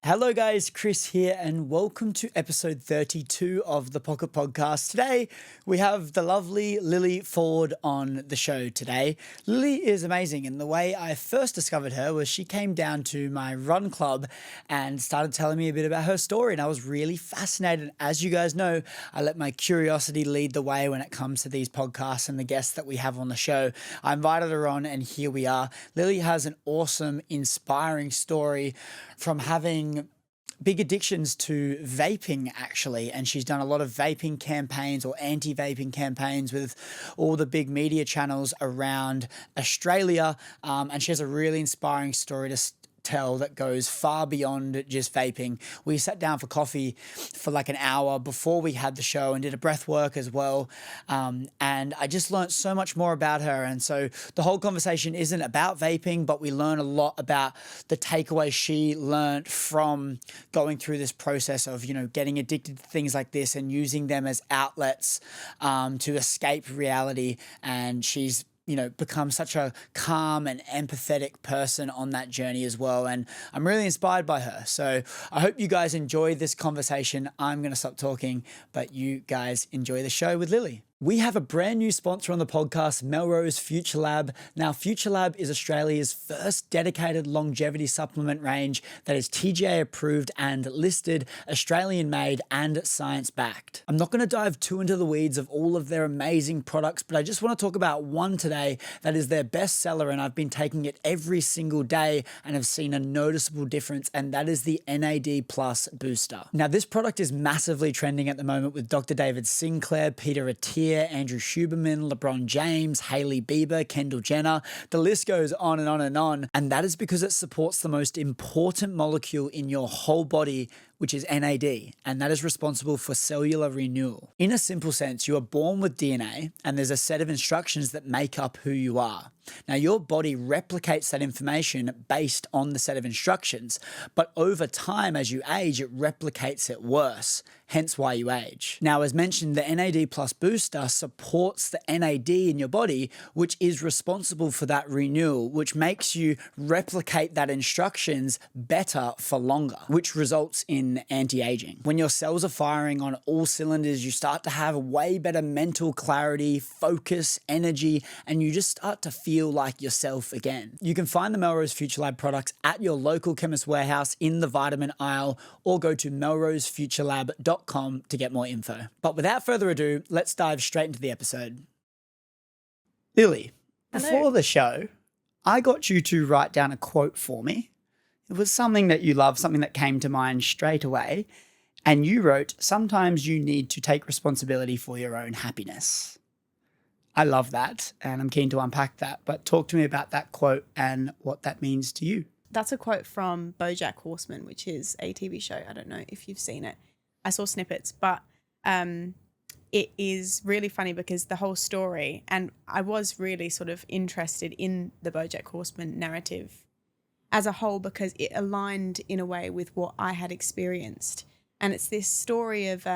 Hello guys, Chris here and welcome to episode 32 of the Pocket Podcast. Today we have the lovely Lily Ford on the show today. Lily is amazing, and the way I first discovered her was she came down to my run club and started telling me a bit about her story, and I was really fascinated. As you guys know, I let my curiosity lead the way when it comes to these podcasts and the guests that we have on the show. I invited her on and here we are. Lily has an awesome, inspiring story from having big addictions to vaping, actually, and she's done a lot of vaping campaigns or anti-vaping campaigns with all the big media channels around Australia, and she has a really inspiring story to tell that goes far beyond just vaping. We sat down for coffee for like an hour before we had the show and did a breath work as well, and I just learned so much more about her. And so the whole conversation isn't about vaping, but we learn a lot about the takeaway she learned from going through this process of, getting addicted to things like this and using them as outlets to escape reality. And she's become such a calm and empathetic person on that journey as well. And I'm really inspired by her. So I hope you guys enjoy this conversation. I'm going to stop talking, but you guys enjoy the show with Lily. We have a brand new sponsor on the podcast, Melrose Future Lab. Now, Future Lab is Australia's first dedicated longevity supplement range that is TGA approved and listed, Australian made and science backed. I'm not going to dive too into the weeds of all of their amazing products, but I just want to talk about one today that is their best seller, and I've been taking it every single day and have seen a noticeable difference, and that is the NAD Plus Booster. Now, this product is massively trending at the moment with Dr. David Sinclair, Peter Attia, Andrew Huberman, LeBron James, Hailey Bieber, Kendall Jenner. The list goes on and on and on. And that is because it supports the most important molecule in your whole body, which is NAD, and that is responsible for cellular renewal. In a simple sense, you are born with DNA, and there's a set of instructions that make up who you are. Now, your body replicates that information based on the set of instructions, but over time, as you age, it replicates it worse, hence why you age. Now, as mentioned, the NAD Plus Booster supports the NAD in your body, which is responsible for that renewal, which makes you replicate that instructions better for longer, which results in anti-aging. When your cells are firing on all cylinders, you start to have way better mental clarity, focus, energy, and you just start to feel like yourself again. You can find the Melrose Future Lab products at your local Chemist Warehouse in the vitamin aisle, or go to melrosefuturelab.com to get more info. But without further ado, let's dive straight into the episode. Lily, before the show, I got you to write down a quote for me. It was something that you love, something that came to mind straight away. And you wrote, "Sometimes you need to take responsibility for your own happiness." I love that, and I'm keen to unpack that. But talk to me about that quote and what that means to you. That's a quote from BoJack Horseman, which is a TV show. I don't know if you've seen it. I saw snippets, but it is really funny because the whole story, and I was really sort of interested in the BoJack Horseman narrative as a whole because it aligned in a way with what I had experienced. And it's this story of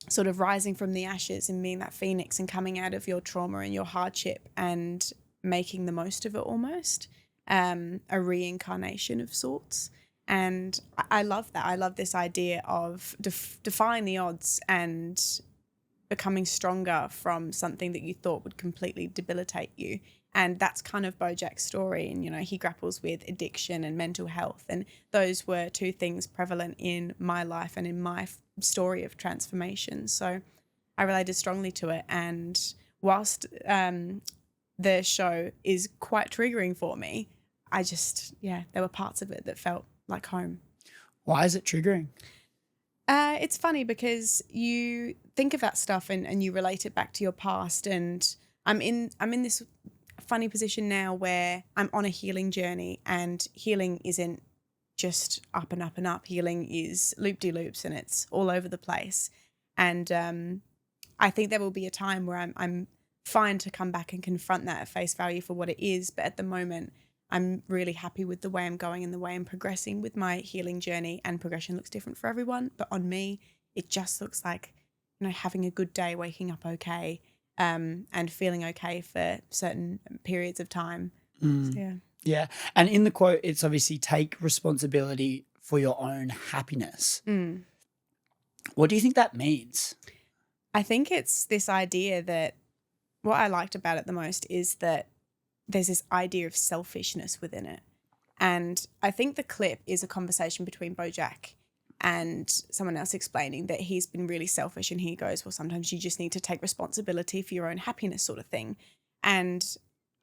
sort of rising from the ashes and being that phoenix and coming out of your trauma and your hardship and making the most of it almost, a reincarnation of sorts. And I love that. I love this idea of defying the odds and becoming stronger from something that you thought would completely debilitate you. And that's kind of BoJack's story. And, he grapples with addiction and mental health. And those were two things prevalent in my life and in my story of transformation. So I related strongly to it. And whilst the show is quite triggering for me, I just, there were parts of it that felt like home. Why is it triggering? It's funny because you think of that stuff and you relate it back to your past. And I'm in this funny position now where I'm on a healing journey, and healing isn't just up and up and up. Healing is loop-de-loops, and it's all over the place. And I think there will be a time where I'm fine to come back and confront that at face value for what it is. But at the moment, I'm really happy with the way I'm going and the way I'm progressing with my healing journey. And progression looks different for everyone, but on me, it just looks like, having a good day, waking up okay, and feeling okay for certain periods of time. So, Yeah. And in the quote, it's obviously take responsibility for your own happiness. What do you think that means? I think it's this idea that what I liked about it the most is that there's this idea of selfishness within it. And I think the clip is a conversation between Bojack and someone else explaining that he's been really selfish, and he goes, well, sometimes you just need to take responsibility for your own happiness, sort of thing. And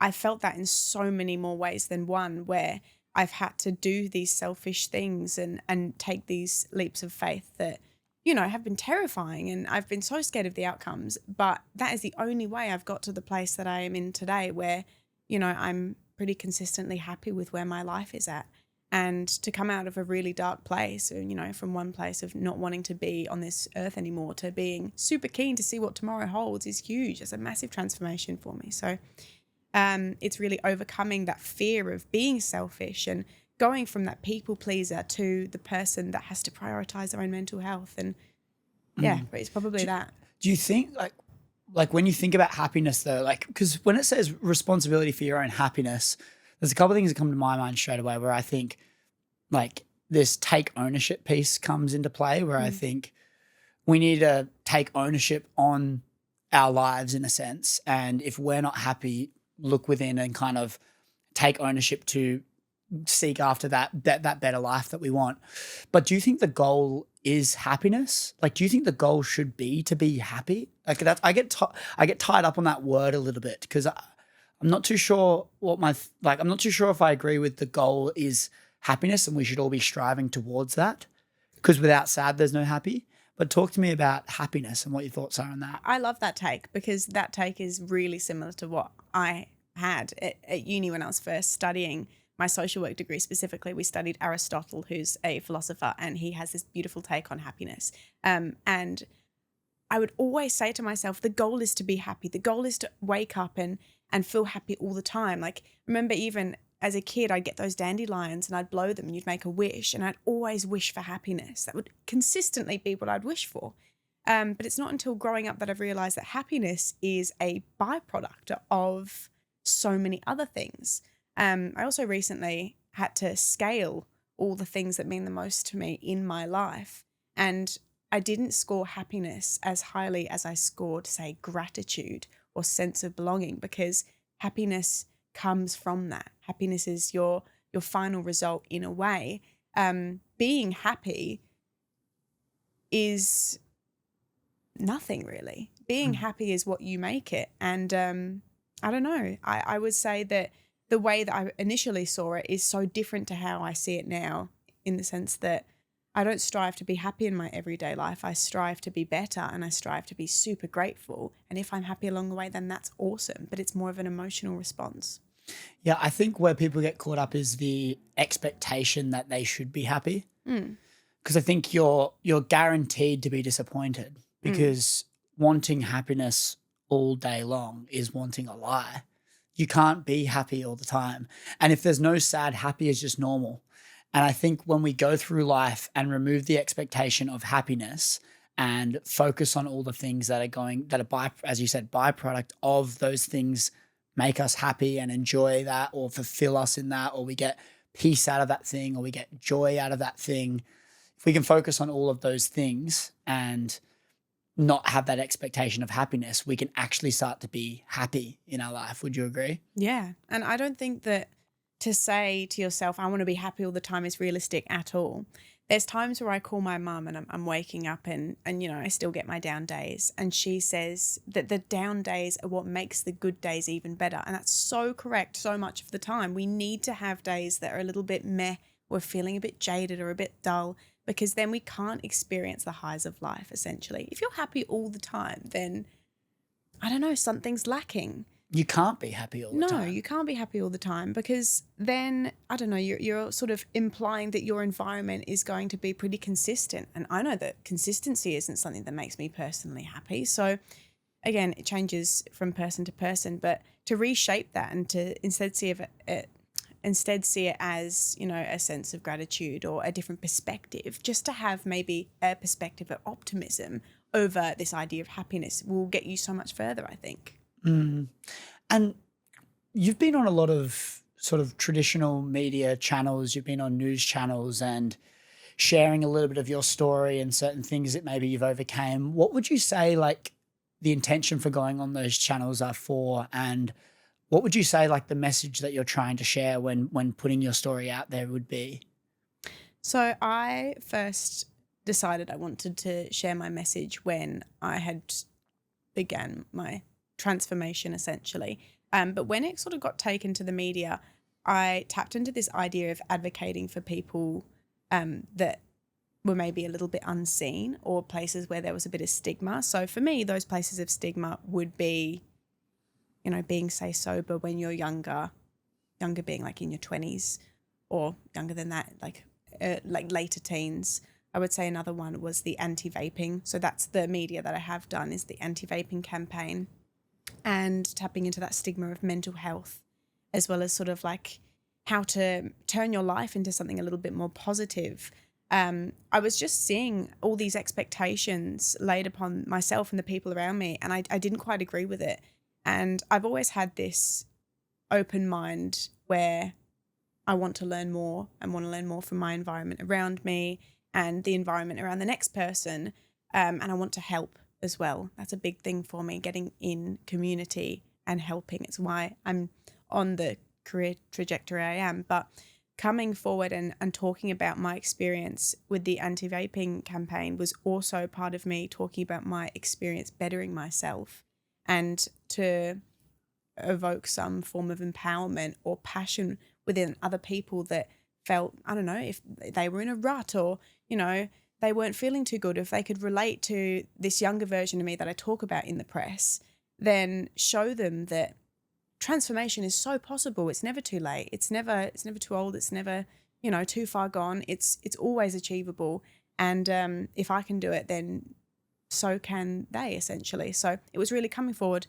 I felt that in so many more ways than one, where I've had to do these selfish things and take these leaps of faith that, you know, have been terrifying, and I've been so scared of the outcomes. But that is the only way I've got to the place that I am in today, where, you know, I'm pretty consistently happy with where my life is at. And to come out of a really dark place, you know, from one place of not wanting to be on this earth anymore to being super keen to see what tomorrow holds is huge. It's a massive transformation for me. So it's really overcoming that fear of being selfish and going from that people pleaser to the person that has to prioritize their own mental health. And yeah, it's probably that. Do you think like when you think about happiness though, like, because when it says responsibility for your own happiness, there's a couple of things that come to my mind straight away where I think like this take ownership piece comes into play, where I think we need to take ownership on our lives in a sense. And if we're not happy, look within and kind of take ownership to seek after that better life that we want. But do you think the goal is happiness? Like, do you think the goal should be to be happy? Like that's, I get tied up on that word a little bit, because I'm not too sure I'm not too sure if I agree with the goal is happiness and we should all be striving towards that, because without sad, there's no happy. But talk to me about happiness and what your thoughts are on that. I love that take, because that take is really similar to what I had at uni when I was first studying my social work degree. Specifically, we studied Aristotle, who's a philosopher, and he has this beautiful take on happiness. And I would always say to myself, the goal is to be happy. The goal is to wake up and feel happy all the time. Like, remember, even as a kid, I'd get those dandelions and I'd blow them and you'd make a wish, and I'd always wish for happiness. That would consistently be what I'd wish for. But it's not until growing up that I've realized that happiness is a byproduct of so many other things. I also recently had to scale all the things that mean the most to me in my life. And I didn't score happiness as highly as I scored, say, gratitude or sense of belonging, because happiness comes from that. Happiness is your final result in a way. Being happy is nothing really. Being happy is what you make it. And I don't know. I would say that the way that I initially saw it is so different to how I see it now, in the sense that I don't strive to be happy in my everyday life. I strive to be better, and I strive to be super grateful. And if I'm happy along the way, then that's awesome. But it's more of an emotional response. Yeah, I think where people get caught up is the expectation that they should be happy. Because I think you're guaranteed to be disappointed, because wanting happiness all day long is wanting a lie. You can't be happy all the time. And if there's no sad, happy is just normal. And I think when we go through life and remove the expectation of happiness and focus on all the things that are as you said, byproduct of those things, make us happy and enjoy that, or fulfill us in that, or we get peace out of that thing, or we get joy out of that thing. If we can focus on all of those things and not have that expectation of happiness, we can actually start to be happy in our life. Would you agree? Yeah. And I don't think that to say to yourself, I want to be happy all the time, is realistic at all. There's times where I call my mum and I'm waking up and you know, I still get my down days. And she says that the down days are what makes the good days even better. And that's so correct so much of the time. We need to have days that are a little bit meh, we're feeling a bit jaded or a bit dull, because then we can't experience the highs of life, essentially. If you're happy all the time, then, I don't know, something's lacking. You can't be happy all the time. No, you can't be happy all the time, because then, I don't know, you're sort of implying that your environment is going to be pretty consistent. And I know that consistency isn't something that makes me personally happy. So again, it changes from person to person, but to reshape that and to instead see it as, you know, a sense of gratitude or a different perspective, just to have maybe a perspective of optimism over this idea of happiness will get you so much further, I think. And you've been on a lot of sort of traditional media channels, you've been on news channels, and sharing a little bit of your story and certain things that maybe you've overcame. What would you say like the intention for going on those channels are for, and what would you say like the message that you're trying to share when putting your story out there would be? So I first decided I wanted to share my message when I had began my transformation, essentially. But when it sort of got taken to the media, I tapped into this idea of advocating for people that were maybe a little bit unseen, or places where there was a bit of stigma. So for me, those places of stigma would be, you know, being, say, sober when you're younger being like in your 20s, or younger than that, like later teens. I would say another one was the anti-vaping. So that's the media that I have done, is the anti-vaping campaign, and tapping into that stigma of mental health, as well as sort of like how to turn your life into something a little bit more positive. I was just seeing all these expectations laid upon myself and the people around me, and I didn't quite agree with it. And I've always had this open mind where I want to learn more and want to learn more from my environment around me and the environment around the next person. And I want to help as well. That's a big thing for me, getting in community and helping. It's why I'm on the career trajectory I am. But coming forward and talking about my experience with the anti-vaping campaign was also part of me talking about my experience bettering myself, and to evoke some form of empowerment or passion within other people that felt, I don't know, if they were in a rut, or, you know, they weren't feeling too good, if they could relate to this younger version of me that I talk about in the press, then show them that transformation is so possible. It's never too late. It's never too old. It's never, you know, too far gone. It's always achievable. And if I can do it, then so can they, essentially. So it was really coming forward,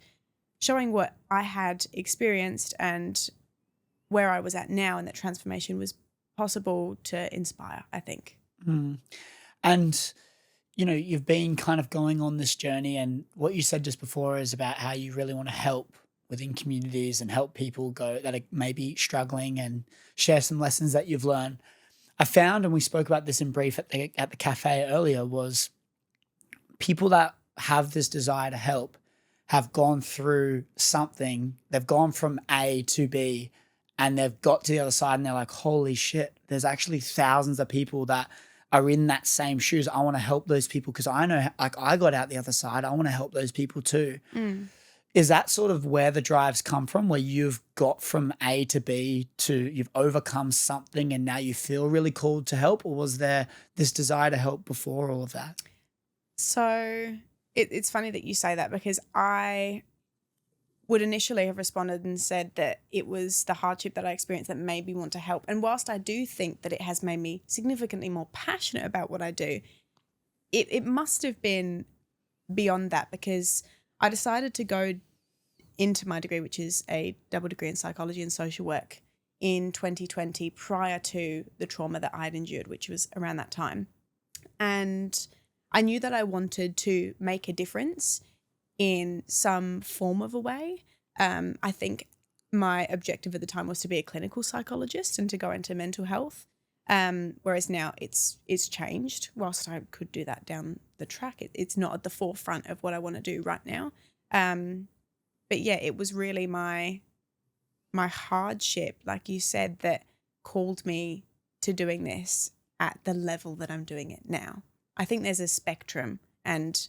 showing what I had experienced and where I was at now, and that transformation was possible, to inspire, I think. Mm. And, you know, you've been kind of going on this journey, and what you said just before is about how you really want to help within communities and help people go that are maybe struggling, and share some lessons that you've learned. I found, and we spoke about this in brief at the cafe earlier, was people that have this desire to help have gone through something. They've gone from A to B, and they've got to the other side, and they're like, holy shit, there's actually thousands of people that are in that same shoes. I want to help those people because I know, like, I got out the other side. I want to help those people too. Mm. Is that sort of where the drives come from, where you've got from A to B to you've overcome something and now you feel really called to help? Or was there this desire to help before all of that? So it's funny that you say that, because I would initially have responded and said that it was the hardship that I experienced that made me want to help. And whilst I do think that it has made me significantly more passionate about what I do, it must have been beyond that, because I decided to go into my degree, which is a double degree in psychology and social work, in 2020, prior to the trauma that I'd endured, which was around that time. And I knew that I wanted to make a difference in some form of a way. I think my objective at the time was to be a clinical psychologist and to go into mental health. Whereas now it's changed. Whilst I could do that down the track, it's not at the forefront of what I want to do right now. But yeah, it was really my hardship, like you said, that called me to doing this at the level that I'm doing it now. I think there's a spectrum, and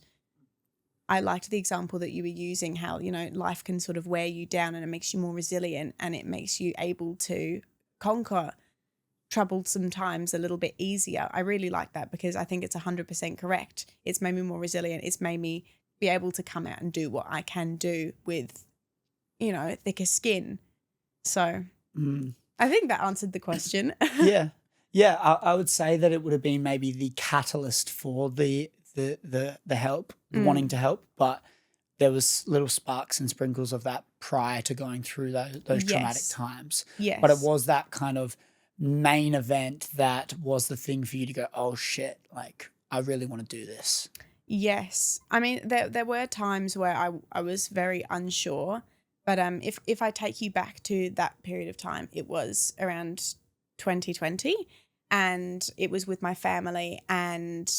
I liked the example that you were using, how, you know, life can sort of wear you down and it makes you more resilient, and it makes you able to conquer troublesome times a little bit easier. I really like that, because I think it's 100% correct. It's made me more resilient. It's made me be able to come out and do what I can do with, you know, thicker skin. So I think that answered the question. Yeah. Yeah. I would say that it would have been maybe the catalyst for the help, wanting to help, but there was little sparks and sprinkles of that prior to going through those traumatic times. Yes. But it was that kind of main event that was the thing for you to go, oh shit, like I really want to do this. Yes. I mean, there were times where I was very unsure, but if I take you back to that period of time, it was around 2020. and it was with my family, and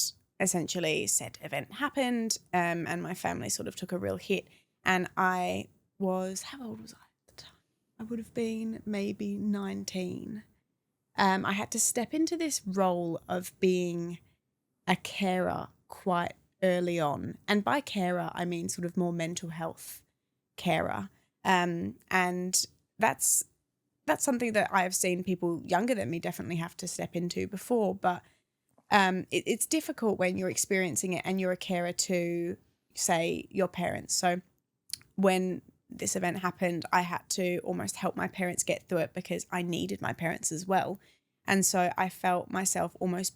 essentially said event happened, and my family sort of took a real hit. And I was, how old was I at the time? I would have been maybe 19. I had to step into this role of being a carer quite early on. And by carer, I mean sort of more mental health carer. And that's something that I have seen people younger than me definitely have to step into before. But it's difficult when you're experiencing it and you're a carer to, say, your parents. So when this event happened, I had to almost help my parents get through it because I needed my parents as well. And so I felt myself almost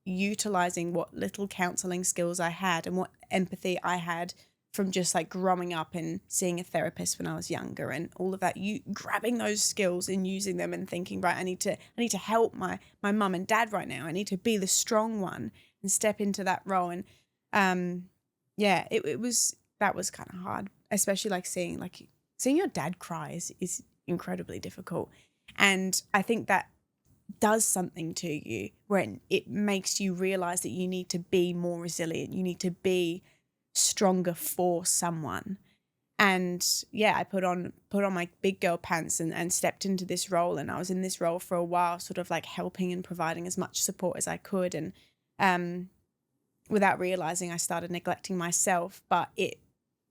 utilizing what little counseling skills I had and what empathy I had from just like growing up and seeing a therapist when I was younger and all of that, you grabbing those skills and using them and thinking, right, I need to help my mum and dad right now. I need to be the strong one and step into that role. And that was kind of hard, especially like seeing your dad cry is incredibly difficult. And I think that does something to you when it makes you realize that you need to be more resilient. You need to be stronger for someone. And yeah, I put on my big girl pants and stepped into this role. And I was in this role for a while, sort of like helping and providing as much support as I could. And without realizing, I started neglecting myself, but it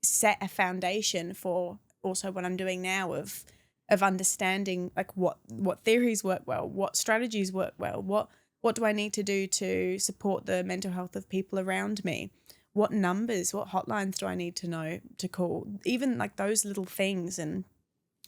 set a foundation for also what I'm doing now of understanding like what theories work well, what strategies work well, what do I need to do to support the mental health of people around me, what numbers, what hotlines do I need to know to call, even like those little things. And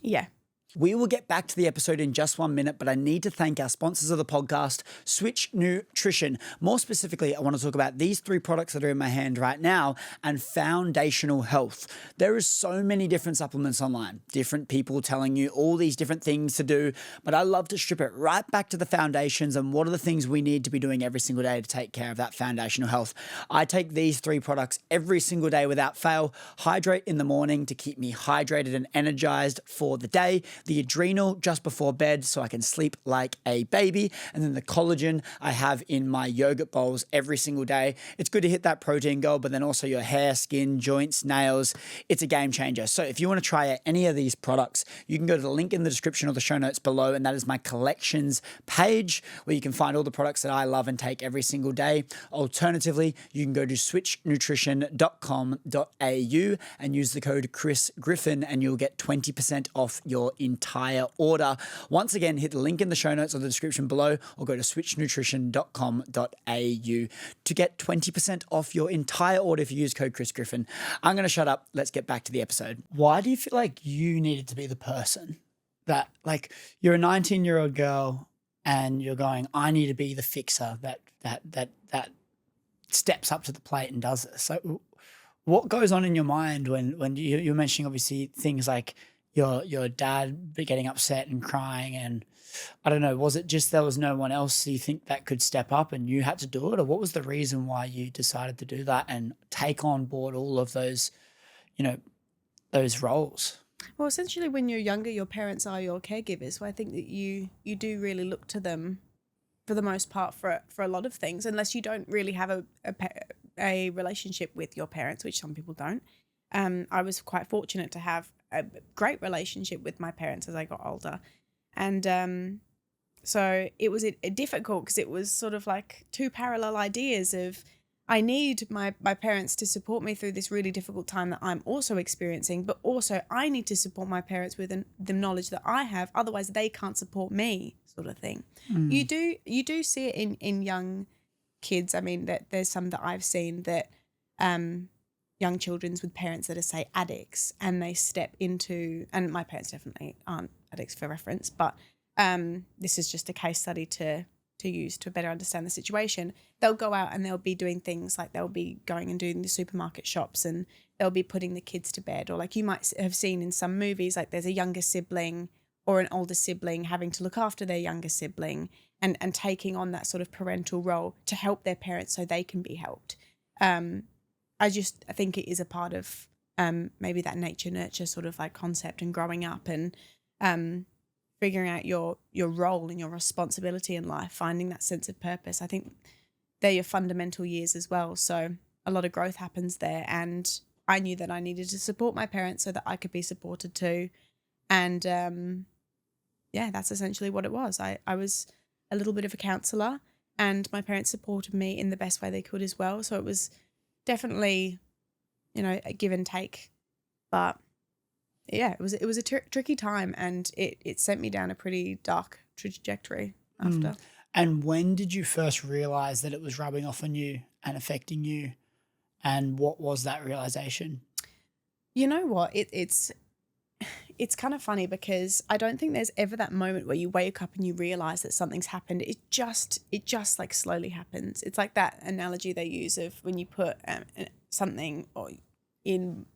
yeah. We will get back to the episode in just 1 minute, but I need to thank our sponsors of the podcast, Switch Nutrition. More specifically, I want to talk about these 3 products that are in my hand right now and foundational health. There is so many different supplements online, different people telling you all these different things to do, but I love to strip it right back to the foundations and what are the things we need to be doing every single day to take care of that foundational health. I take these 3 products every single day without fail. Hydrate in the morning to keep me hydrated and energized for the day. The adrenal just before bed so I can sleep like a baby, and then the collagen I have in my yogurt bowls every single day. It's good to hit that protein goal, but then also your hair, skin, joints, nails. It's a game changer. So if you want to try any of these products, you can go to the link in the description or the show notes below, and that is my collections page where you can find all the products that I love and take every single day. Alternatively, you can go to switchnutrition.com.au and use the code Chris Griffin and you'll get 20% off your entire order. Once again, hit the link in the show notes or the description below or go to switchnutrition.com.au to get 20% off your entire order if you use code Chris Griffin. I'm going to shut up. Let's get back to the episode. Why do you feel like you needed to be the person that, like, you're a 19-year-old girl and you're going, I need to be the fixer that steps up to the plate and does this? So what goes on in your mind when you're mentioning obviously things like your dad getting upset and crying, and I don't know, was it just there was no one else you think that could step up and you had to do it, or what was the reason why you decided to do that and take on board all of those, those roles? Well, essentially when you're younger, your parents are your caregivers. So I think that you do really look to them for the most part for a lot of things, unless you don't really have a relationship with your parents, which some people don't. I was quite fortunate to have a great relationship with my parents as I got older. And so it was difficult because it was sort of like 2 parallel ideas of I need my parents to support me through this really difficult time that I'm also experiencing, but also I need to support my parents with the knowledge that I have, otherwise they can't support me, sort of thing. You do see it in young kids. I mean, that there's some that I've seen that young children's with parents that are, say, addicts, and they step into, and my parents definitely aren't addicts for reference, but this is just a case study to use to better understand the situation. They'll go out and they'll be doing things like they'll be going and doing the supermarket shops and they'll be putting the kids to bed, or like you might have seen in some movies, like there's a younger sibling or an older sibling having to look after their younger sibling and taking on that sort of parental role to help their parents so they can be helped. I think it is a part of maybe that nature nurture sort of like concept and growing up and figuring out your role and your responsibility in life, finding that sense of purpose. I think they're your fundamental years as well. So a lot of growth happens there. And I knew that I needed to support my parents so that I could be supported too. And that's essentially what it was. I was a little bit of a counselor, and my parents supported me in the best way they could as well. So it was definitely, a give and take. But yeah, it was a tricky time, and it sent me down a pretty dark trajectory after. And when did you first realize that it was rubbing off on you and affecting you? And what was that realization? You know what? It's kind of funny because I don't think there's ever that moment where you wake up and you realize that something's happened. It just like slowly happens. It's like that analogy they use of when you put something in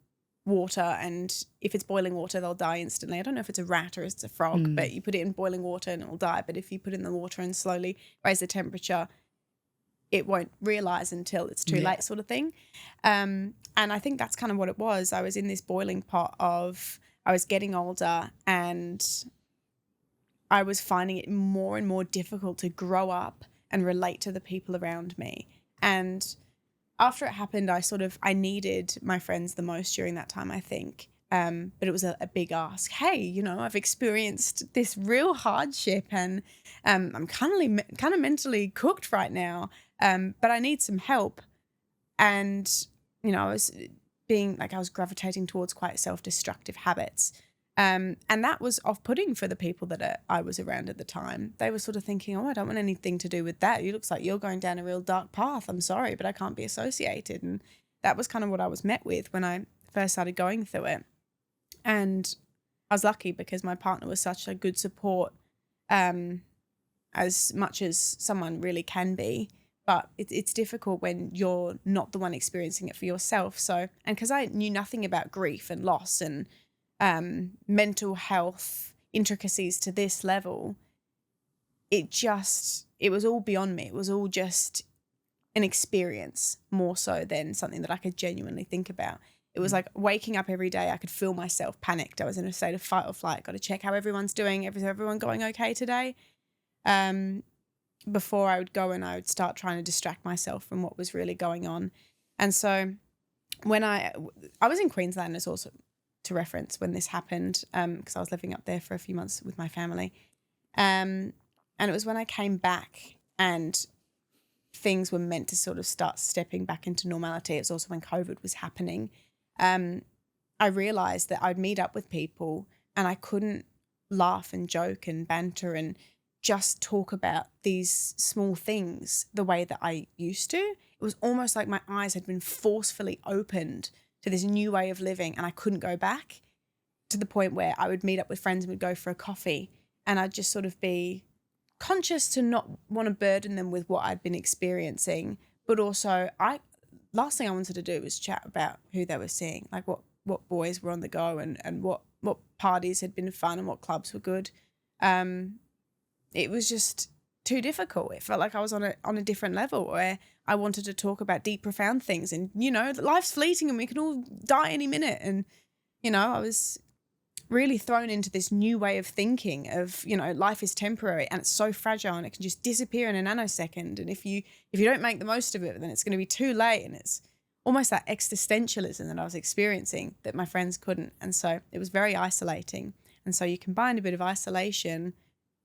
water, and if it's boiling water, they'll die instantly. I don't know if it's a rat or it's a frog, but you put it in boiling water and it will die. But if you put it in the water and slowly raise the temperature, it won't realize until it's too late, sort of thing. And I think that's kind of what it was. I was in this boiling pot of, I was getting older, and I was finding it more and more difficult to grow up and relate to the people around me. And after it happened, I needed my friends the most during that time, I think. But it was a big ask. Hey, I've experienced this real hardship, and I'm kind of mentally cooked right now. But I need some help. And, I was gravitating towards quite self-destructive habits. And that was off-putting for the people that I was around at the time. They were sort of thinking, I don't want anything to do with that. It looks like you're going down a real dark path. I'm sorry, but I can't be associated. And that was kind of what I was met with when I first started going through it. And I was lucky because my partner was such a good support, as much as someone really can be. But it's difficult when you're not the one experiencing it for yourself. So, and because I knew nothing about grief and loss and mental health intricacies to this level, it was all beyond me. It was all just an experience more so than something that I could genuinely think about. It was like waking up every day, I could feel myself panicked. I was in a state of fight or flight. Got to check how everyone's doing. Is everyone going okay today? Before I would go and I would start trying to distract myself from what was really going on. And so when I was in Queensland as also to reference when this happened, because I was living up there for a few months with my family. And it was when I came back and things were meant to sort of start stepping back into normality. It was also when COVID was happening. I realized that I'd meet up with people and I couldn't laugh and joke and banter and just talk about these small things the way that I used to. It was almost like my eyes had been forcefully opened to this new way of living, and I couldn't go back, to the point where I would meet up with friends and would go for a coffee, and I'd just sort of be conscious to not want to burden them with what I'd been experiencing. But also, last thing I wanted to do was chat about who they were seeing, like what boys were on the go and what parties had been fun and what clubs were good. It was just too difficult. It felt like I was on a different level where I wanted to talk about deep, profound things. And, life's fleeting and we can all die any minute. And, I was really thrown into this new way of thinking of, life is temporary and it's so fragile and it can just disappear in a nanosecond. And if you don't make the most of it, then it's going to be too late. And it's almost that existentialism that I was experiencing that my friends couldn't. And so it was very isolating. And so you combine a bit of isolation,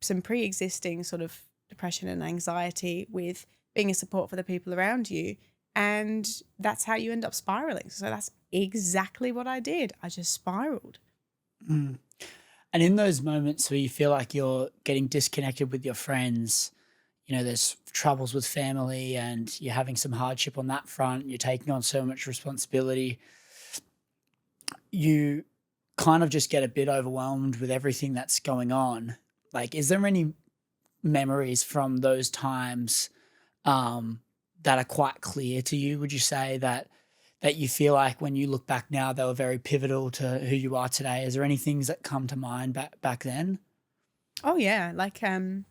some pre-existing sort of depression and anxiety with being a support for the people around you. And that's how you end up spiraling. So that's exactly what I did. I just spiraled. And in those moments where you feel like you're getting disconnected with your friends, there's troubles with family and you're having some hardship on that front, you're taking on so much responsibility, you kind of just get a bit overwhelmed with everything that's going on. Like, is there any memories from those times that are quite clear to you? Would you say that you feel like when you look back now, they were very pivotal to who you are today? Is there any things that come to mind back then? Oh yeah. Like, I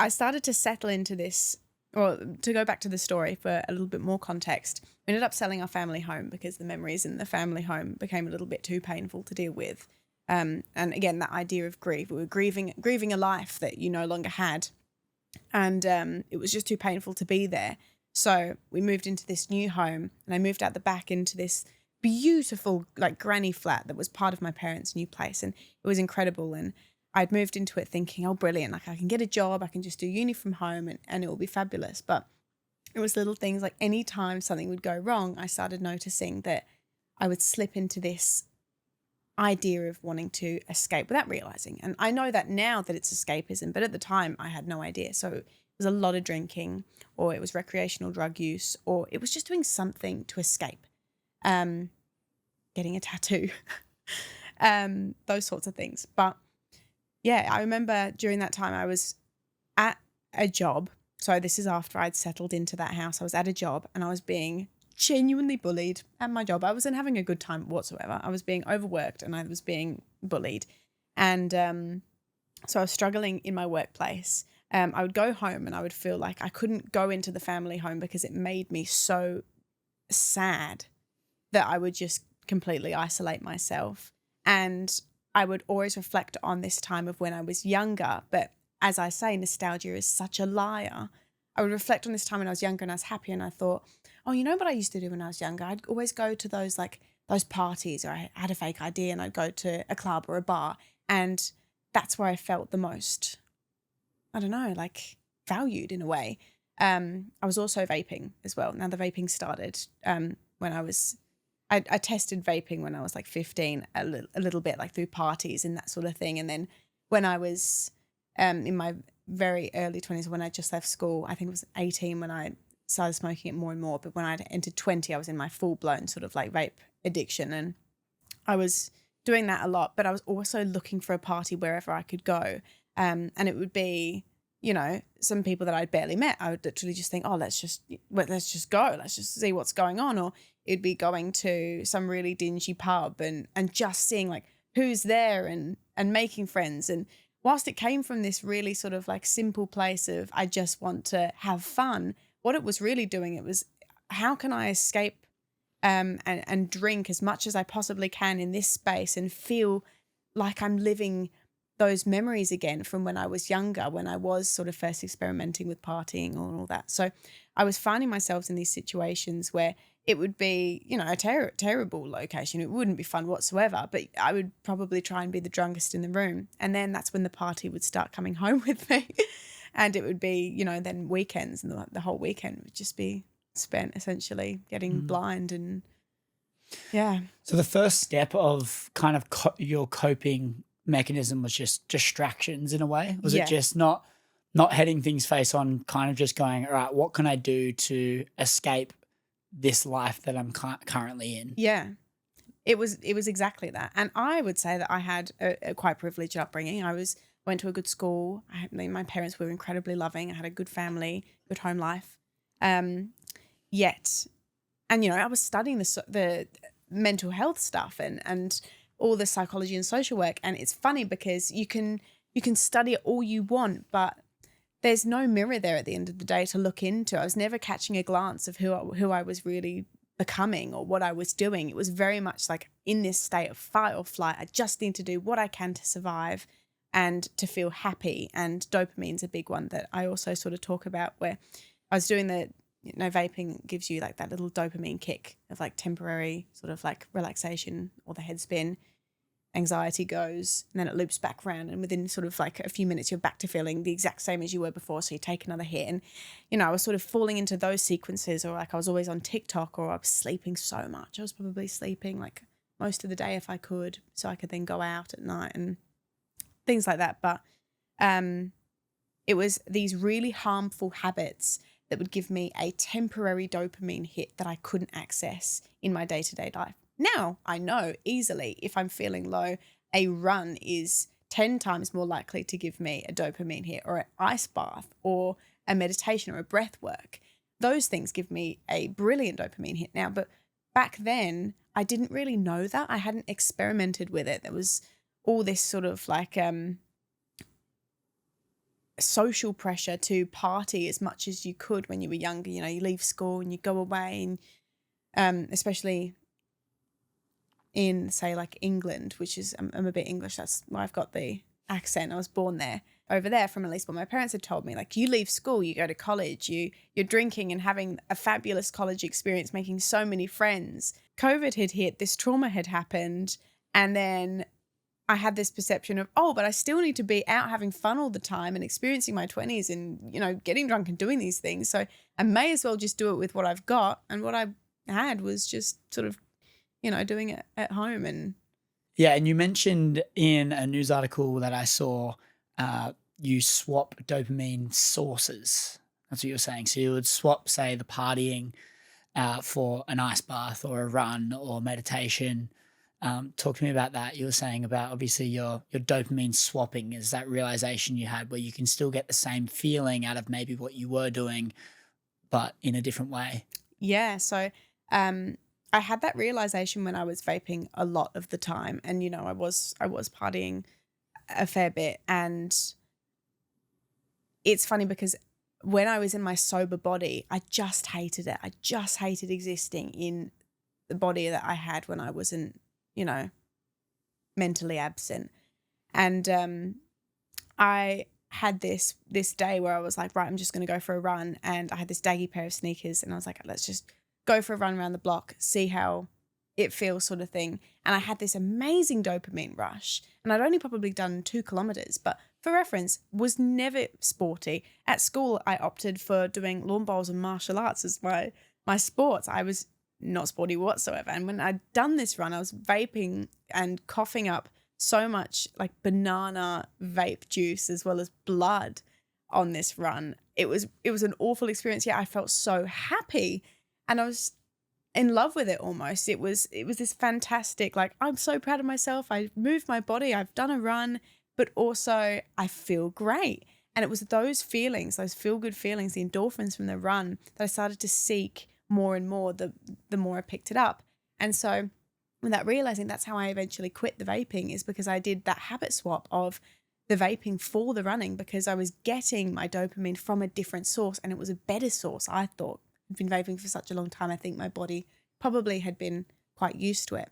started to settle into this, or to go back to the story for a little bit more context, we ended up selling our family home because the memories in the family home became a little bit too painful to deal with. And again, that idea of grief, we were grieving a life that you no longer had. And it was just too painful to be there. So we moved into this new home, and I moved out the back into this beautiful like granny flat that was part of my parents' new place. And it was incredible. And I'd moved into it thinking, oh, brilliant. Like I can get a job, I can just do uni from home and it will be fabulous. But it was little things like anytime something would go wrong, I started noticing that I would slip into this idea of wanting to escape without realizing. And I know that now that it's escapism, but at the time I had no idea. So it was a lot of drinking, or it was recreational drug use, or it was just doing something to escape. Getting a tattoo, those sorts of things. But yeah, I remember during that time I was at a job. So this is after I'd settled into that house. I was at a job and I was being genuinely bullied at my job. I wasn't having a good time whatsoever. I was being overworked and I was being bullied. And so I was struggling in my workplace. I would go home and I would feel like I couldn't go into the family home because it made me so sad that I would just completely isolate myself. And I would always reflect on this time of when I was younger. But as I say, nostalgia is such a liar. I would reflect on this time when I was younger and I was happy, and I thought, oh, you know what I used to do when I was younger? I'd always go to those parties, or I had a fake ID and I'd go to a club or a bar, and that's where I felt the most, I don't know, like valued in a way. I was also vaping as well. Now the vaping started when I tested vaping when I was like 15 a little bit, like through parties and that sort of thing. And then when I was in my very early 20s, when I just left school, I think it was 18 when I started smoking it more and more. But when I entered 20, I was in my full-blown sort of like vape addiction, and I was doing that a lot. But I was also looking for a party wherever I could go, and it would be, you know, some people that I'd barely met. I would literally just think, oh, let's just go, let's just see what's going on. Or it'd be going to some really dingy pub and just seeing like who's there and making friends. And whilst it came from this really sort of like simple place of I just want to have fun, what it was really doing, it was how can I escape and drink as much as I possibly can in this space and feel like I'm living those memories again from when I was younger, when I was sort of first experimenting with partying and all that. So I was finding myself in these situations where it would be, you know, a terrible location. It wouldn't be fun whatsoever, but I would probably try and be the drunkest in the room. And then that's when the party would start coming home with me. And it would be, you know, then weekends, and the whole weekend would just be spent essentially getting blind. And yeah. So the first step of kind of your coping mechanism was just distractions in a way? Was it just not heading things face on, kind of just going, all right, what can I do to escape this life that I'm currently in? Yeah, it was exactly that. And I would say that I had a quite privileged upbringing. Went to a good school. My parents were incredibly loving. I had a good family, good home life. And you know, I was studying the mental health stuff and all the psychology and social work. And it's funny because you can study it all you want, but there's no mirror there at the end of the day to look into. I was never catching a glance of who I was really becoming or what I was doing. It was very much like in this state of fight or flight. I just need to do what I can to survive and to feel happy. And dopamine's a big one that I also sort of talk about, where I was doing vaping gives you like that little dopamine kick of like temporary sort of like relaxation, or the head spin, anxiety goes, and then it loops back around, and within sort of like a few minutes you're back to feeling the exact same as you were before. So you take another hit, and you know, I was sort of falling into those sequences, or like I was always on TikTok, or I was sleeping so much. I was probably sleeping like most of the day if I could, so I could then go out at night and things like that. But it was these really harmful habits that would give me a temporary dopamine hit that I couldn't access in my day-to-day life. Now I know easily if I'm feeling low, a run is 10 times more likely to give me a dopamine hit, or an ice bath, or a meditation, or a breath work. Those things give me a brilliant dopamine hit now. But back then I didn't really know that. I hadn't experimented with it. There was all this sort of like social pressure to party as much as you could when you were younger. You know, you leave school and you go away, and especially in, say, like England, which is, I'm a bit English. That's why I've got the accent. I was born there. Over there, from at least what my parents had told me, like, you leave school, you go to college, you're drinking and having a fabulous college experience, making so many friends. COVID had hit, this trauma had happened, and then I had this perception of, but I still need to be out having fun all the time and experiencing my 20s and, you know, getting drunk and doing these things. So I may as well just do it with what I've got. And what I had was just sort of, you know, doing it at home. And yeah, and you mentioned in a news article that I saw, you swap dopamine sources. That's what you were saying. So you would swap, say, the partying for an ice bath or a run or meditation. Talk to me about that. You were saying about obviously your dopamine swapping is that realization you had where you can still get the same feeling out of maybe what you were doing, but in a different way. Yeah. So I had that realization when I was vaping a lot of the time. And, you know, I was partying a fair bit. And it's funny because when I was in my sober body, I just hated it. I just hated existing in the body that I had when I wasn't, you know, mentally absent. And I had this day where I was like, right, I'm just going to go for a run. And I had this daggy pair of sneakers and I was like, let's just go for a run around the block, see how it feels, sort of thing. And I had this amazing dopamine rush. And I'd only probably done 2 kilometers, but for reference, was never sporty. At school, I opted for doing lawn bowls and martial arts as my sports. I was not sporty whatsoever. And when I'd done this run, I was vaping and coughing up so much like banana vape juice as well as blood on this run. It was an awful experience. Yeah, I felt so happy and I was in love with it almost. It was this fantastic, like, I'm so proud of myself. I moved my body. I've done a run, but also I feel great. And it was those feelings, those feel-good feelings, the endorphins from the run that I started to seek more and more the more I picked it up. And so without realizing, that's how I eventually quit the vaping, is because I did that habit swap of the vaping for the running, because I was getting my dopamine from a different source and it was a better source, I thought. I've been vaping for such a long time. I think my body probably had been quite used to it.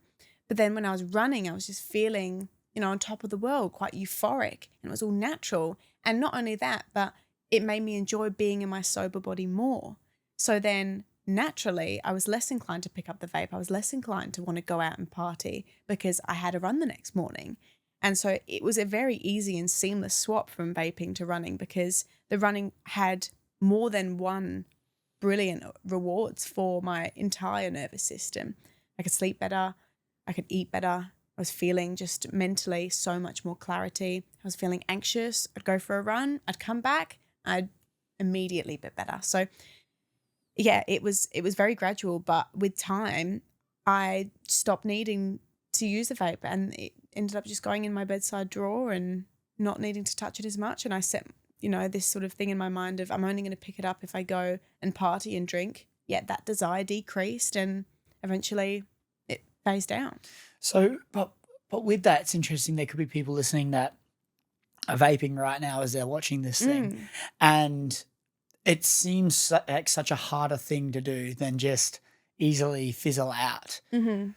But then when I was running, I was just feeling, you know, on top of the world, quite euphoric, and it was all natural. And not only that, but it made me enjoy being in my sober body more. So then naturally, I was less inclined to pick up the vape. I was less inclined to want to go out and party because I had a run the next morning. And so it was a very easy and seamless swap from vaping to running, because the running had more than one brilliant rewards for my entire nervous system. I could sleep better. I could eat better. I was feeling just mentally so much more clarity. I was feeling anxious. I'd go for a run. I'd come back. I'd immediately be better. So yeah, it was very gradual, but with time, I stopped needing to use the vape, and it ended up just going in my bedside drawer and not needing to touch it as much. And I set, you know, this sort of thing in my mind of, I'm only going to pick it up if I go and party and drink. Yet that desire decreased and eventually it phased out. So, but with that, it's interesting. There could be people listening that are vaping right now as they're watching this thing, and it seems like such a harder thing to do than just easily fizzle out. Mm-hmm.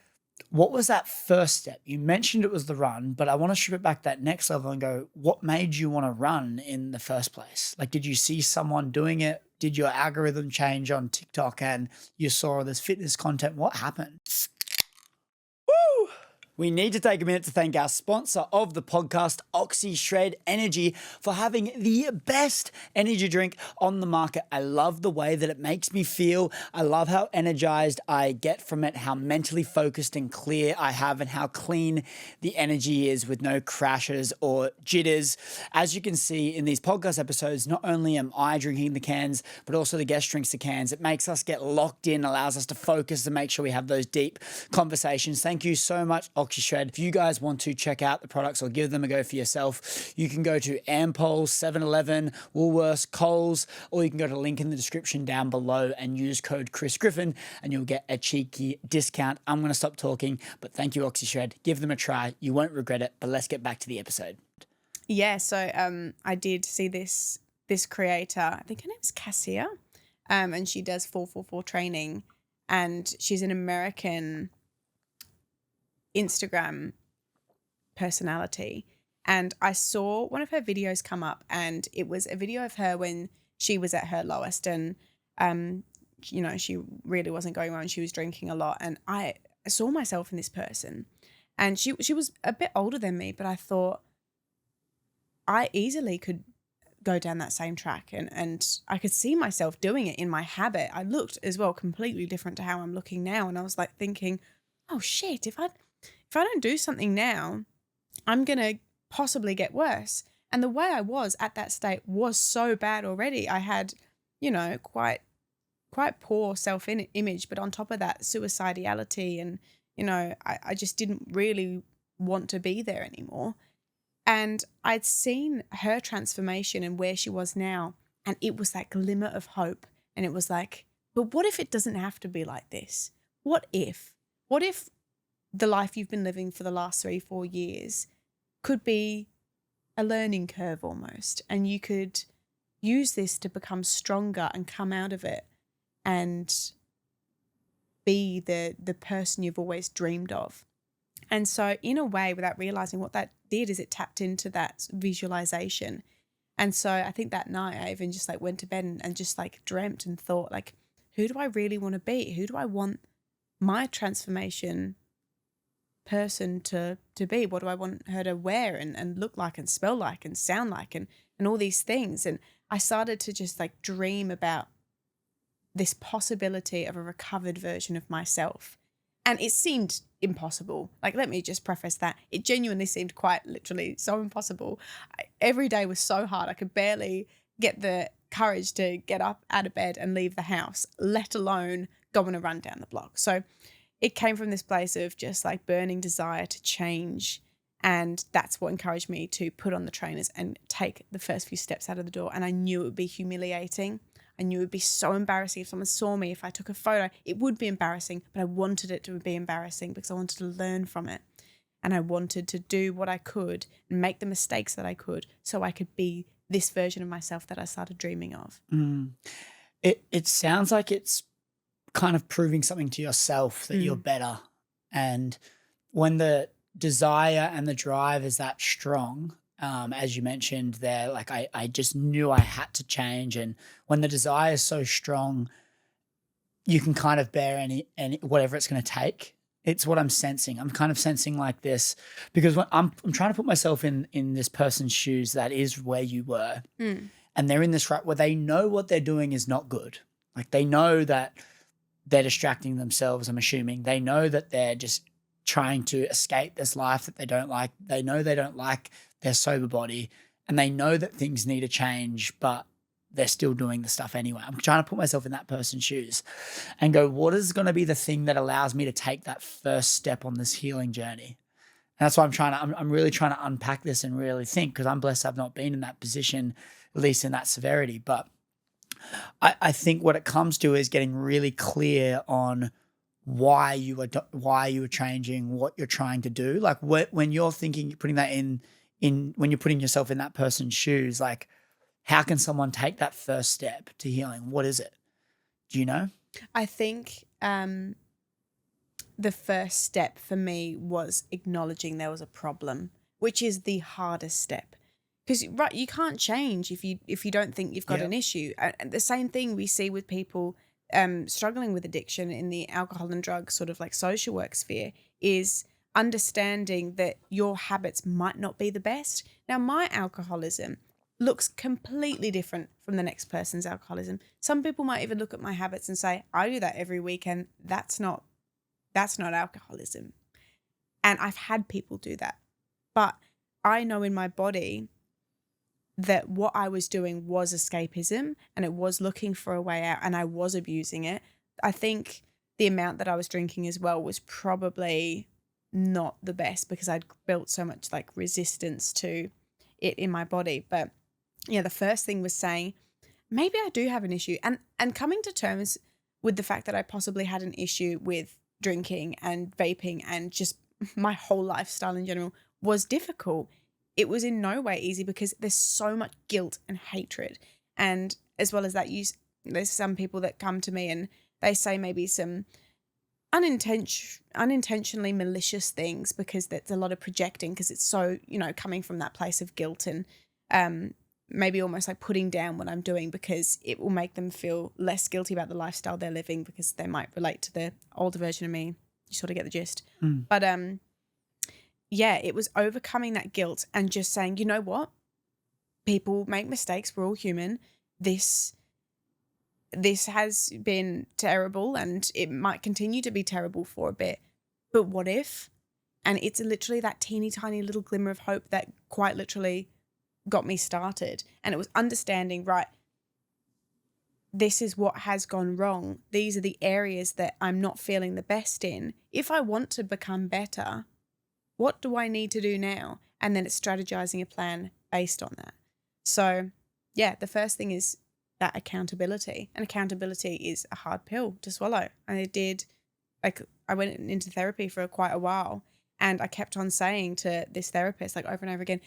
What was that first step? You mentioned it was the run, but I want to strip it back that next level and go, what made you want to run in the first place? Like, did you see someone doing it? Did your algorithm change on TikTok and you saw this fitness content? What happened? Woo! We need to take a minute to thank our sponsor of the podcast, Oxy Shred Energy, for having the best energy drink on the market. I love the way that it makes me feel. I love how energized I get from it, how mentally focused and clear I have, and how clean the energy is with no crashes or jitters. As you can see in these podcast episodes, not only am I drinking the cans, but also the guest drinks the cans. It makes us get locked in, allows us to focus and make sure we have those deep conversations. Thank you so much, Oxy Shred. If you guys want to check out the products or give them a go for yourself, you can go to Ampol, 7-Eleven, Woolworths, Coles, or you can go to the link in the description down below and use code Chris Griffin and you'll get a cheeky discount. I'm going to stop talking, but thank you, Oxy Shred. Give them a try. You won't regret it, but let's get back to the episode. Yeah, so I did see this creator, I think her name is Cassia, and she does 444 training, and she's an American Instagram personality, and I saw one of her videos come up, and it was a video of her when she was at her lowest, and you know, she really wasn't going well and she was drinking a lot, and I saw myself in this person, and she was a bit older than me, but I thought I easily could go down that same track, and I could see myself doing it in my habit. I looked as well completely different to how I'm looking now, and I was like thinking, oh shit, if I don't do something now, I'm gonna possibly get worse. And the way I was at that state was so bad already. I had, you know, quite poor self-image, but on top of that, suicidality, and, you know, I just didn't really want to be there anymore. And I'd seen her transformation and where she was now, and it was that glimmer of hope. And it was like, but what if it doesn't have to be like this? What if the life you've been living for the last 3-4 years could be a learning curve almost, and you could use this to become stronger and come out of it and be the person you've always dreamed of. And so in a way, without realizing, what that did is it tapped into that visualization. And so I think that night I even just like went to bed and just like dreamt and thought, like, who do I really want to be? Who do I want my transformation person to be? What do I want her to wear and look like and smell like and sound like and all these things? And I started to just like dream about this possibility of a recovered version of myself. And it seemed impossible. Like, let me just preface that. It genuinely seemed quite literally so impossible. Every day was so hard. I could barely get the courage to get up out of bed and leave the house, let alone go on a run down the block. So it came from this place of just like burning desire to change. And that's what encouraged me to put on the trainers and take the first few steps out of the door. And I knew it would be humiliating. I knew it would be so embarrassing if someone saw me. If I took a photo, it would be embarrassing, but I wanted it to be embarrassing because I wanted to learn from it. And I wanted to do what I could and make the mistakes that I could so I could be this version of myself that I started dreaming of. It sounds like it's kind of proving something to yourself that you're better. And when the desire and the drive is that strong, as you mentioned there, like I just knew I had to change. And when the desire is so strong, you can kind of bear any whatever it's going to take. It's what I'm sensing. I'm kind of sensing like this because when I'm trying to put myself in this person's shoes that is where you were. And they're in this rut where they know what they're doing is not good. Like they know that they're distracting themselves, I'm assuming. They know that they're just trying to escape this life that they don't like. They know they don't like their sober body, and they know that things need to change, but they're still doing the stuff anyway. I'm trying to put myself in that person's shoes and go, what is going to be the thing that allows me to take that first step on this healing journey? And that's why I'm really trying to unpack this and really think, because I'm blessed I've not been in that position, at least in that severity. But I think what it comes to is getting really clear on why you are changing, what you're trying to do. Like when you're thinking, putting that in when you're putting yourself in that person's shoes, like how can someone take that first step to healing? What is it? Do you know? I think the first step for me was acknowledging there was a problem, which is the hardest step. Because you can't change if you don't think you've got an issue. And the same thing we see with people struggling with addiction in the alcohol and drug sort of like social work sphere is understanding that your habits might not be the best. Now, my alcoholism looks completely different from the next person's alcoholism. Some people might even look at my habits and say, I do that every weekend. That's not alcoholism. And I've had people do that. But I know in my body that what I was doing was escapism and it was looking for a way out and I was abusing it. I think the amount that I was drinking as well was probably not the best because I'd built so much like resistance to it in my body. But yeah, the first thing was saying, maybe I do have an issue, and coming to terms with the fact that I possibly had an issue with drinking and vaping and just my whole lifestyle in general was difficult. It was in no way easy because there's so much guilt and hatred. And as well as that, there's some people that come to me and they say maybe some unintentionally malicious things, because there's a lot of projecting, because it's so, coming from that place of guilt and maybe almost like putting down what I'm doing, because it will make them feel less guilty about the lifestyle they're living, because they might relate to the older version of me. You sort of get the gist. But it was overcoming that guilt and just saying, you know what? People make mistakes. We're all human. This has been terrible, and it might continue to be terrible for a bit. But what if? And it's literally that teeny tiny little glimmer of hope that quite literally got me started. And it was understanding, right, this is what has gone wrong. These are the areas that I'm not feeling the best in. If I want to become better, what do I need to do now? And then it's strategizing a plan based on that. So, the first thing is that accountability. And accountability is a hard pill to swallow. I went into therapy for quite a while, and I kept on saying to this therapist, like, over and over again,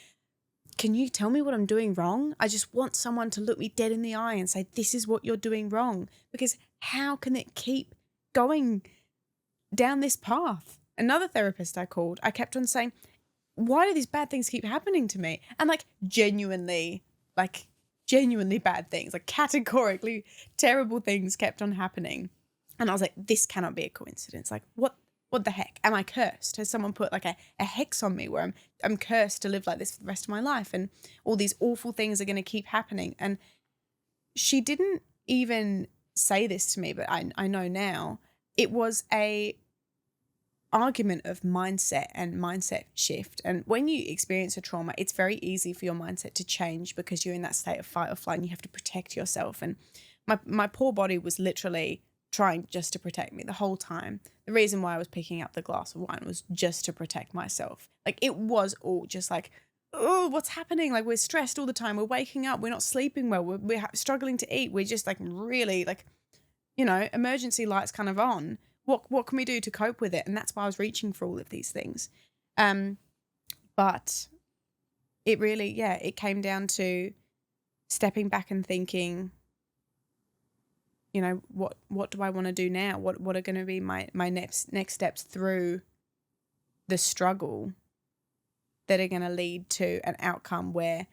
can you tell me what I'm doing wrong? I just want someone to look me dead in the eye and say, this is what you're doing wrong. Because how can it keep going down this path? Another therapist I called, I kept on saying, why do these bad things keep happening to me? And genuinely bad things, categorically terrible things kept on happening. And I was like, this cannot be a coincidence. What the heck? Am I cursed? Has someone put a hex on me where I'm cursed to live like this for the rest of my life, and all these awful things are going to keep happening? And she didn't even say this to me, but I know now. It was a argument of mindset and mindset shift. And when you experience a trauma, it's very easy for your mindset to change, because you're in that state of fight or flight and you have to protect yourself. And my poor body was literally trying just to protect me the whole time. The reason why I was picking up the glass of wine was just to protect myself. It was all just oh, what's happening? We're stressed all the time. We're waking up. We're not sleeping well. We're struggling to eat. We're just really emergency lights kind of on. What can we do to cope with it? And that's why I was reaching for all of these things. But it really, it came down to stepping back and thinking, what do I want to do now? What are going to be my next steps through the struggle that are going to lead to an outcome where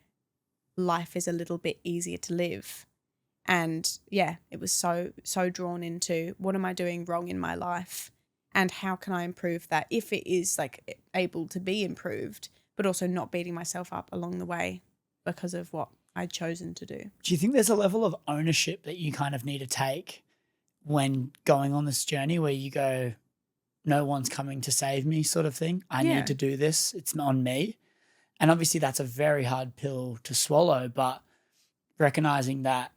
life is a little bit easier to live? And it was so drawn into, what am I doing wrong in my life? And how can I improve that, if it is able to be improved, but also not beating myself up along the way because of what I'd chosen to do. Do you think there's a level of ownership that you kind of need to take when going on this journey, where you go, no one's coming to save me, sort of thing? I need to do this. It's on me. And obviously that's a very hard pill to swallow, but recognizing that,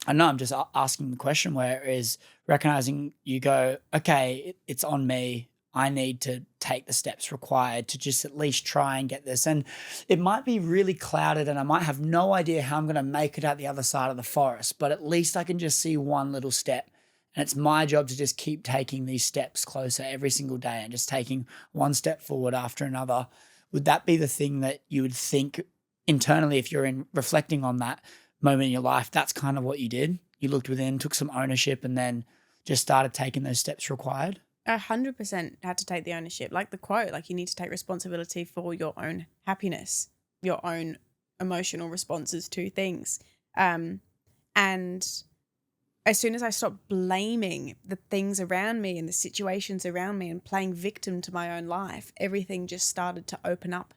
I know I'm just asking the question, where it is recognizing you go, okay, it's on me. I need to take the steps required to just at least try and get this. And it might be really clouded and I might have no idea how I'm going to make it out the other side of the forest, but at least I can just see one little step. And it's my job to just keep taking these steps closer every single day and just taking one step forward after another. Would that be the thing that you would think internally, if you're reflecting on that moment in your life, that's kind of what you did? You looked within, took some ownership, and then just started taking those steps required? 100% had to take the ownership. Like the quote, you need to take responsibility for your own happiness, your own emotional responses to things. And as soon as I stopped blaming the things around me and the situations around me and playing victim to my own life, everything just started to open up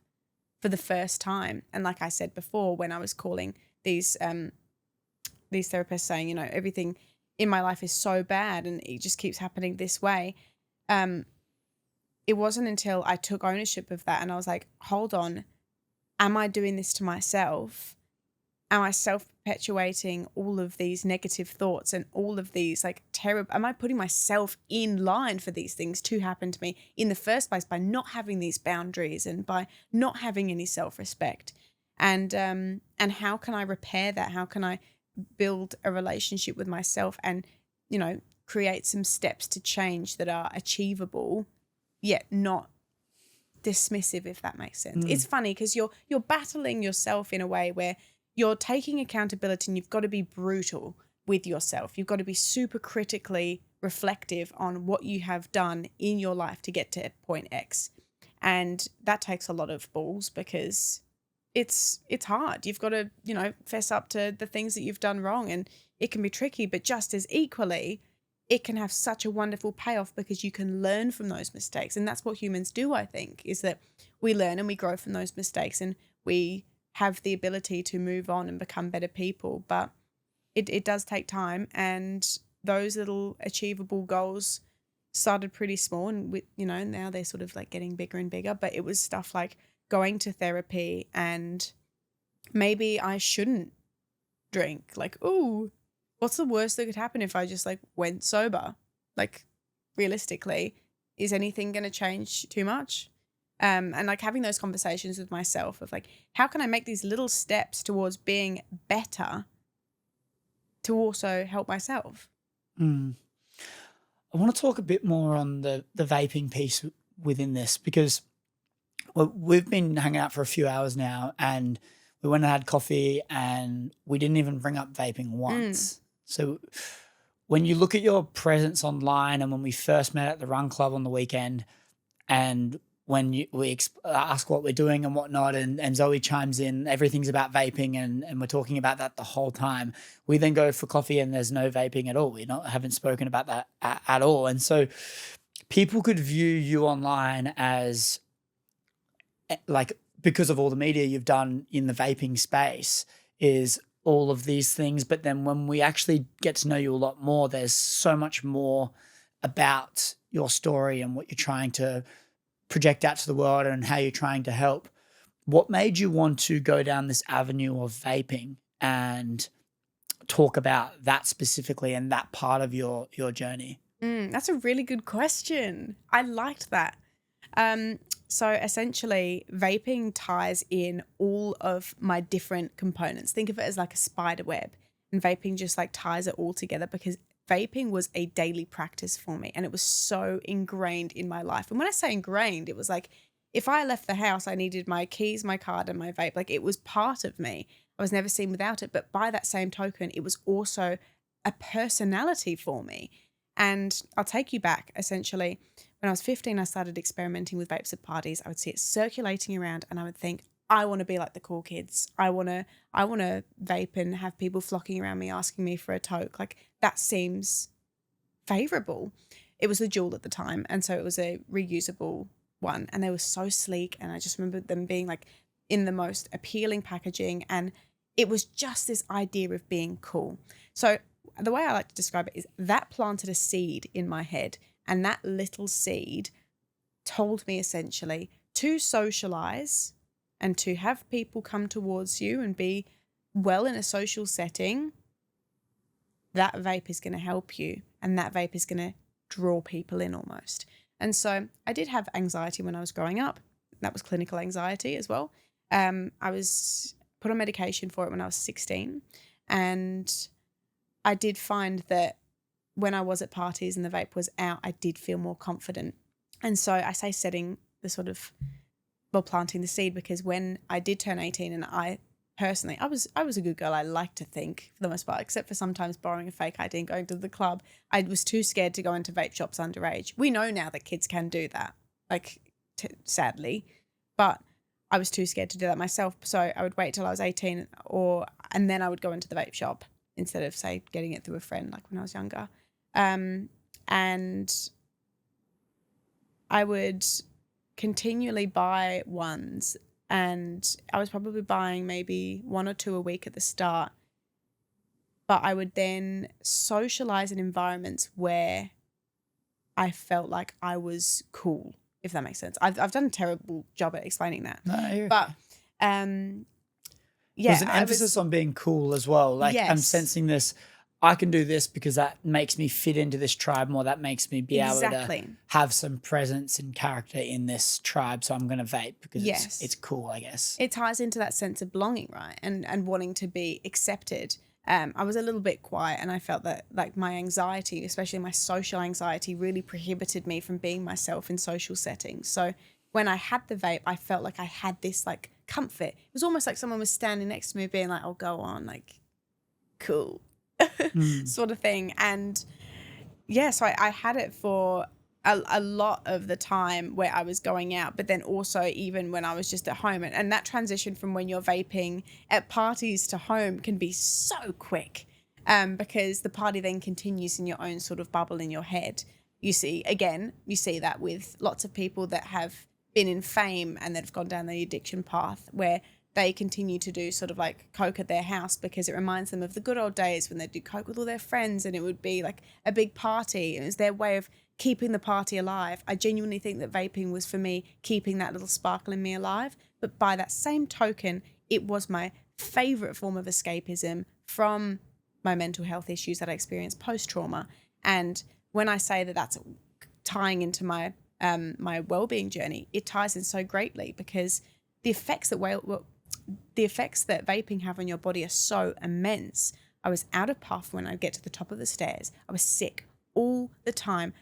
for the first time. And like I said before, when I was calling these therapists saying, everything in my life is so bad and it just keeps happening this way. It wasn't until I took ownership of that and I was like, hold on, am I doing this to myself? Am I self-perpetuating all of these negative thoughts and all of these terrible, am I putting myself in line for these things to happen to me in the first place by not having these boundaries and by not having any self-respect? And how can I repair that? How can I build a relationship with myself and, create some steps to change that are achievable, yet not dismissive, if that makes sense. It's funny because you're battling yourself in a way where you're taking accountability and you've got to be brutal with yourself. You've got to be super critically reflective on what you have done in your life to get to point X. And that takes a lot of balls because it's hard. You've got to, fess up to the things that you've done wrong, and it can be tricky, but just as equally, it can have such a wonderful payoff because you can learn from those mistakes. And that's what humans do, I think, is that we learn and we grow from those mistakes, and we have the ability to move on and become better people. But it does take time, and those little achievable goals started pretty small, and now they're sort of like getting bigger and bigger. But it was stuff like going to therapy, and maybe I shouldn't drink. Like, ooh, what's the worst that could happen if I just like went sober? Like, realistically, is anything going to change too much? And like having those conversations with myself of like, how can I make these little steps towards being better to also help myself? I want to talk a bit more on the vaping piece within this, because we've been hanging out for a few hours now, and we went and had coffee, and we didn't even bring up vaping once. So when you look at your presence online, and when we first met at the run club on the weekend, and when we ask what we're doing and whatnot, and Zoe chimes in, everything's about vaping, and we're talking about that the whole time. We then go for coffee and there's no vaping at all. We haven't spoken about that at all. And so people could view you online as like, because of all the media you've done in the vaping space, is all of these things. But then when we actually get to know you a lot more, there's so much more about your story and what you're trying to project out to the world and how you're trying to help. What made you want to go down this avenue of vaping and talk about that specifically and that part of your journey? That's a really good question. I liked that. So essentially, vaping ties in all of my different components. Think of it as like a spider web, and vaping just like ties it all together, because vaping was a daily practice for me, and it was so ingrained in my life. And when I say ingrained, it was like if I left the house, I needed my keys, my card, and my vape. Like, it was part of me. I was never seen without it. But by that same token, it was also a personality for me. And I'll take you back, essentially. When I was 15, I started experimenting with vapes at parties. I would see it circulating around, and I would think, I want to be like the cool kids. I want to vape and have people flocking around me asking me for a toke. Like, that seems favorable. It was the Juul at the time, and so it was a reusable one, and they were so sleek, and I just remember them being like in the most appealing packaging, and it was just this idea of being cool. So the way I like to describe it is that planted a seed in my head, and that little seed told me essentially to socialize and to have people come towards you and be well in a social setting. That vape is going to help you, and that vape is going to draw people in almost. And so I did have anxiety when I was growing up. That was clinical anxiety as well. I was put on medication for it when I was 16, and I did find that when I was at parties and the vape was out, I did feel more confident. And so I say setting the sort of, planting the seed, because when I did turn 18, and I personally, I was a good girl, I like to think, for the most part, except for sometimes borrowing a fake ID and going to the club. I was too scared to go into vape shops underage. We know now that kids can do that, like, sadly, but I was too scared to do that myself. So I would wait till I was 18 and then I would go into the vape shop instead of, say, getting it through a friend, like when I was younger. And I would continually buy ones, and I was probably buying maybe 1 or 2 a week at the start. But I would then socialize in environments where I felt like I was cool, if that makes sense. I've done a terrible job at explaining that. No, but there's an emphasis on being cool as well. Like, yes. I'm sensing this. I can do this because that makes me fit into this tribe more. That makes me be able to have some presence and character in this tribe. So I'm going to vape because it's cool, I guess. It ties into that sense of belonging, right? And wanting to be accepted. I was a little bit quiet, and I felt that, like, my anxiety, especially my social anxiety, really prohibited me from being myself in social settings. So when I had the vape, I felt like I had this, like, comfort. It was almost like someone was standing next to me being like, oh, go on, like, cool. Sort of thing. And So I had it for a lot of the time where I was going out, but then also even when I was just at home. And that transition from when you're vaping at parties to home can be so quick, because the party then continues in your own sort of bubble in your head. You see that with lots of people that have been in fame and that have gone down the addiction path, where they continue to do sort of like coke at their house because it reminds them of the good old days when they'd do coke with all their friends and it would be like a big party, and it was their way of keeping the party alive. I genuinely think that vaping was for me keeping that little sparkle in me alive. But by that same token, it was my favorite form of escapism from my mental health issues that I experienced post-trauma. And when I say that that's tying into my my well-being journey, it ties in so greatly because the effects that vaping have on your body are so immense. I was out of puff when I get to the top of the stairs. I was sick all the time.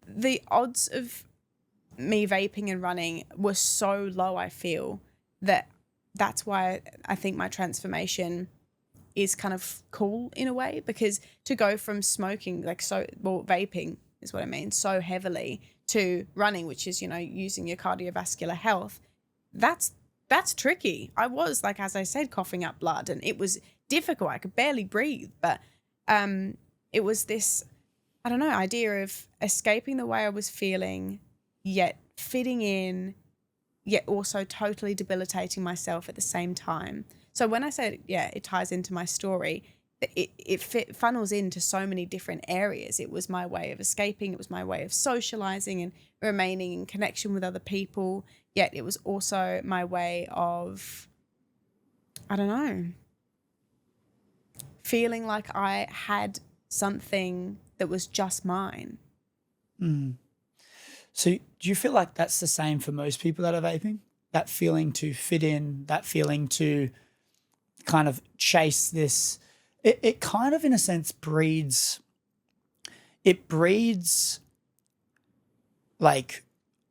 The odds of me vaping and running were so low, I feel, that's why I think my transformation is kind of cool in a way, because to go from smoking, vaping is what I mean, so heavily, to running, which is, using your cardiovascular health, that's tricky. I was, like, as I said, coughing up blood, and it was difficult. I could barely breathe, but it was this, I don't know, idea of escaping the way I was feeling, yet fitting in, yet also totally debilitating myself at the same time. So when I said, it ties into my story, it funnels into so many different areas. It was my way of escaping. It was my way of socializing and remaining in connection with other people. Yet it was also my way of, I don't know, feeling like I had something that was just mine. So do you feel like that's the same for most people that are vaping? That feeling to fit in, that feeling to kind of chase this, it kind of in a sense breeds like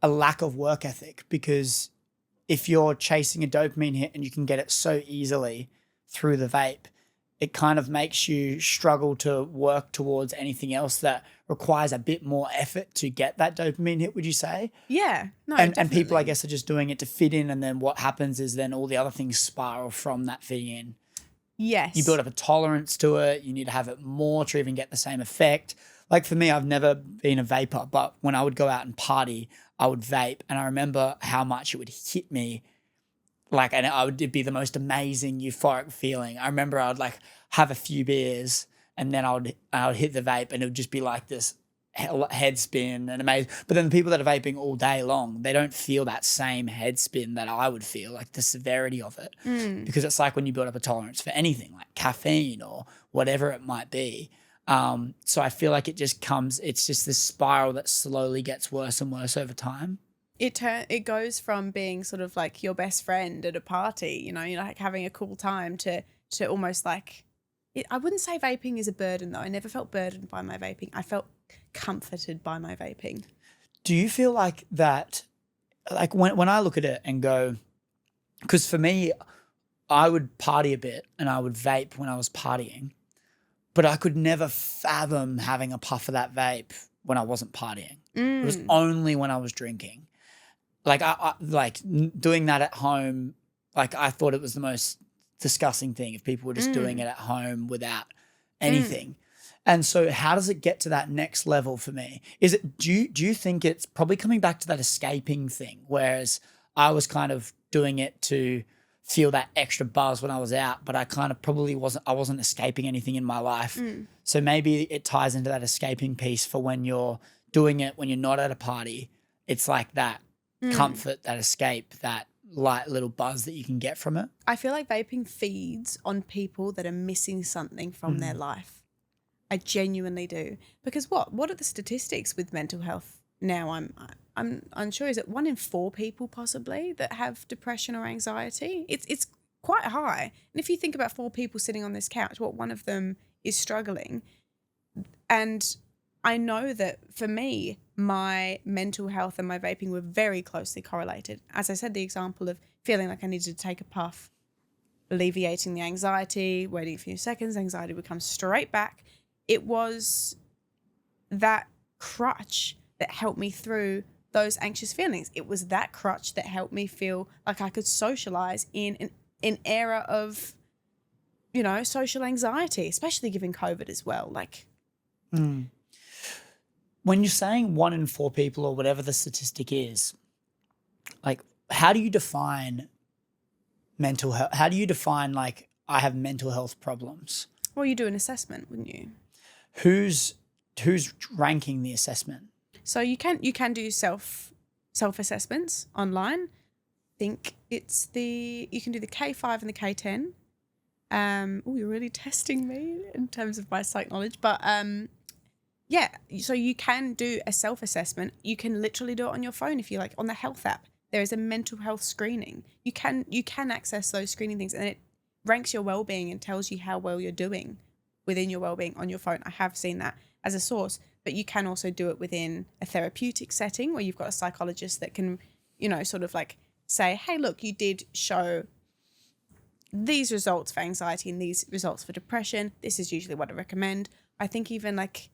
a lack of work ethic, because if you're chasing a dopamine hit and you can get it so easily through the vape, it kind of makes you struggle to work towards anything else that requires a bit more effort to get that dopamine hit, would you say? Yeah, no, and definitely. people, I guess, are just doing it to fit in, and then what happens is then all the other things spiral from that fitting in. Yes. You build up a tolerance to it. You need to have it more to even get the same effect. Like for me, I've never been a vapor, but when I would go out and party, I would vape, and I remember how much it would hit me. Like, and it'd be the most amazing euphoric feeling. I remember I would like have a few beers and then I would hit the vape and it would just be like this head spin and amazing. But then the people that are vaping all day long, they don't feel that same head spin that I would feel, like the severity of it. Because it's like when you build up a tolerance for anything like caffeine or whatever it might be. So I feel like it's just this spiral that slowly gets worse and worse over time. It goes from being sort of like your best friend at a party, you're like having a cool time, to almost like, I wouldn't say vaping is a burden though. I never felt burdened by my vaping. I felt comforted by my vaping. Do you feel like that, like when I look at it and go, because for me, I would party a bit and I would vape when I was partying, but I could never fathom having a puff of that vape when I wasn't partying. It was only when I was drinking. Like I like doing that at home, like I thought it was the most disgusting thing if people were just doing it at home without anything. And so how does it get to that next level for me? Is it, do you think it's probably coming back to that escaping thing, whereas I was kind of doing it to feel that extra buzz when I was out, but I kind of probably wasn't escaping anything in my life. So maybe it ties into that escaping piece for when you're doing it, when you're not at a party. It's like that comfort, that escape, that light little buzz that you can get from it. I feel like vaping feeds on people that are missing something from their life. I genuinely do. Because what are the statistics with mental health now? I'm unsure. Is it 1 in 4 people possibly that have depression or anxiety? It's quite high. And if you think about 4 people sitting on this couch, one of them is struggling. And I know that for me, my mental health and my vaping were very closely correlated. As I said, the example of feeling like I needed to take a puff, alleviating the anxiety, waiting a few seconds, anxiety would come straight back. It was that crutch that helped me through those anxious feelings. It was that crutch that helped me feel like I could socialize in an era of, social anxiety, especially given COVID as well. Like, when you're saying 1 in 4 people or whatever the statistic is, like, how do you define mental health? How do you define, like, I have mental health problems? Well, you do an assessment, wouldn't you? Who's ranking the assessment? So you can do self assessments online. I think you can do the K5 and the K10. You're really testing me in terms of my psych knowledge, but yeah. So you can do a self assessment. You can literally do it on your phone if you like. On the health app, there is a mental health screening. You can access those screening things, and it ranks your well-being and tells you how well you're doing within your well-being on your phone. I have seen that as a source. But you can also do it within a therapeutic setting where you've got a psychologist that can, sort of like say, hey, look, you did show these results for anxiety and these results for depression. This is usually what I recommend. I think even like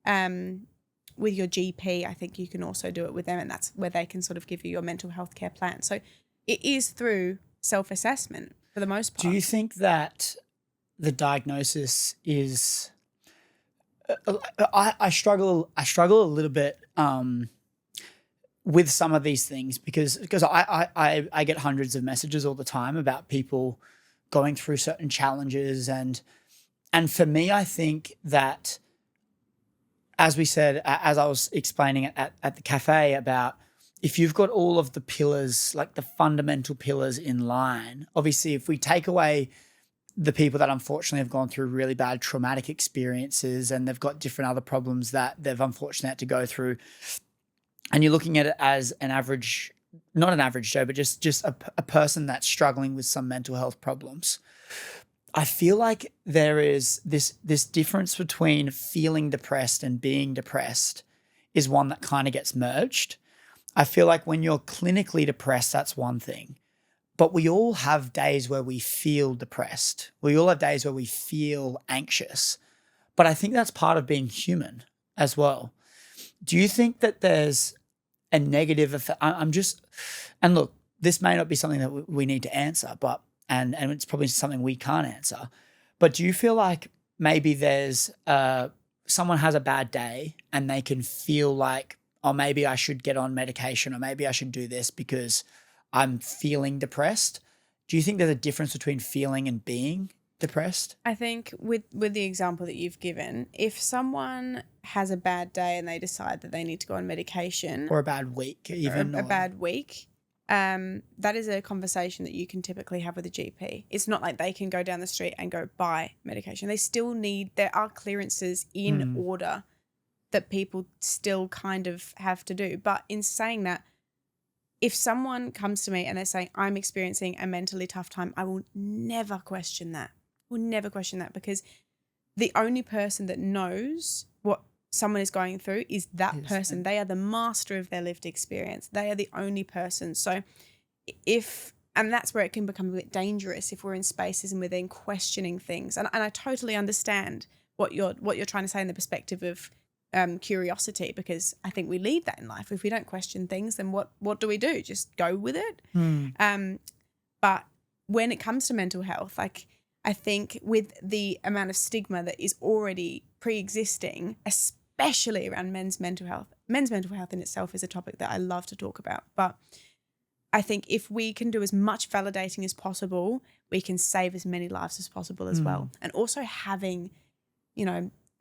with your GP, I think you can also do it with them, and that's where they can sort of give you your mental health care plan. So it is through self-assessment for the most part. Do you think that the diagnosis is... I struggle a little bit with some of these things because I get hundreds of messages all the time about people going through certain challenges, and for me, I think that, as we said, as I was explaining at the cafe, about if you've got all of the pillars, like the fundamental pillars in line, obviously if we take away the people that unfortunately have gone through really bad traumatic experiences and they've got different other problems that they've unfortunately had to go through, and you're looking at it as an average, not an average Joe, but just a person that's struggling with some mental health problems, I feel like there is this difference between feeling depressed and being depressed is one that kind of gets merged. I feel like when you're clinically depressed, that's one thing. But we all have days where we feel depressed. We all have days where we feel anxious. But I think that's part of being human as well. Do you think that there's a negative effect? And look, this may not be something that we need to answer, but and it's probably something we can't answer. But do you feel like maybe there's someone has a bad day and they can feel like, oh, maybe I should get on medication, or maybe I should do this because I'm feeling depressed? Do you think there's a difference between feeling and being depressed? I think with the example that you've given, if someone has a bad day and they decide that they need to go on medication, or a bad week, even a bad week, that is a conversation that you can typically have with a GP. It's not like they can go down the street and go buy medication. There are clearances in order that people still kind of have to do. But in saying that, if someone comes to me and they're saying, I'm experiencing a mentally tough time, I will never question that. Because the only person that knows what someone is going through is that person. They are the master of their lived experience. They are the only person. So and that's where it can become a bit dangerous if we're in spaces and we're then questioning things. And I totally understand what you're trying to say in the perspective of curiosity, because I think we leave that in life. If we don't question things, then what do we do? Just go with it. But when it comes to mental health, like, I think with the amount of stigma that is already pre-existing, especially around men's mental health in itself is a topic that I love to talk about. But I think if we can do as much validating as possible, we can save as many lives as possible as well. And also having,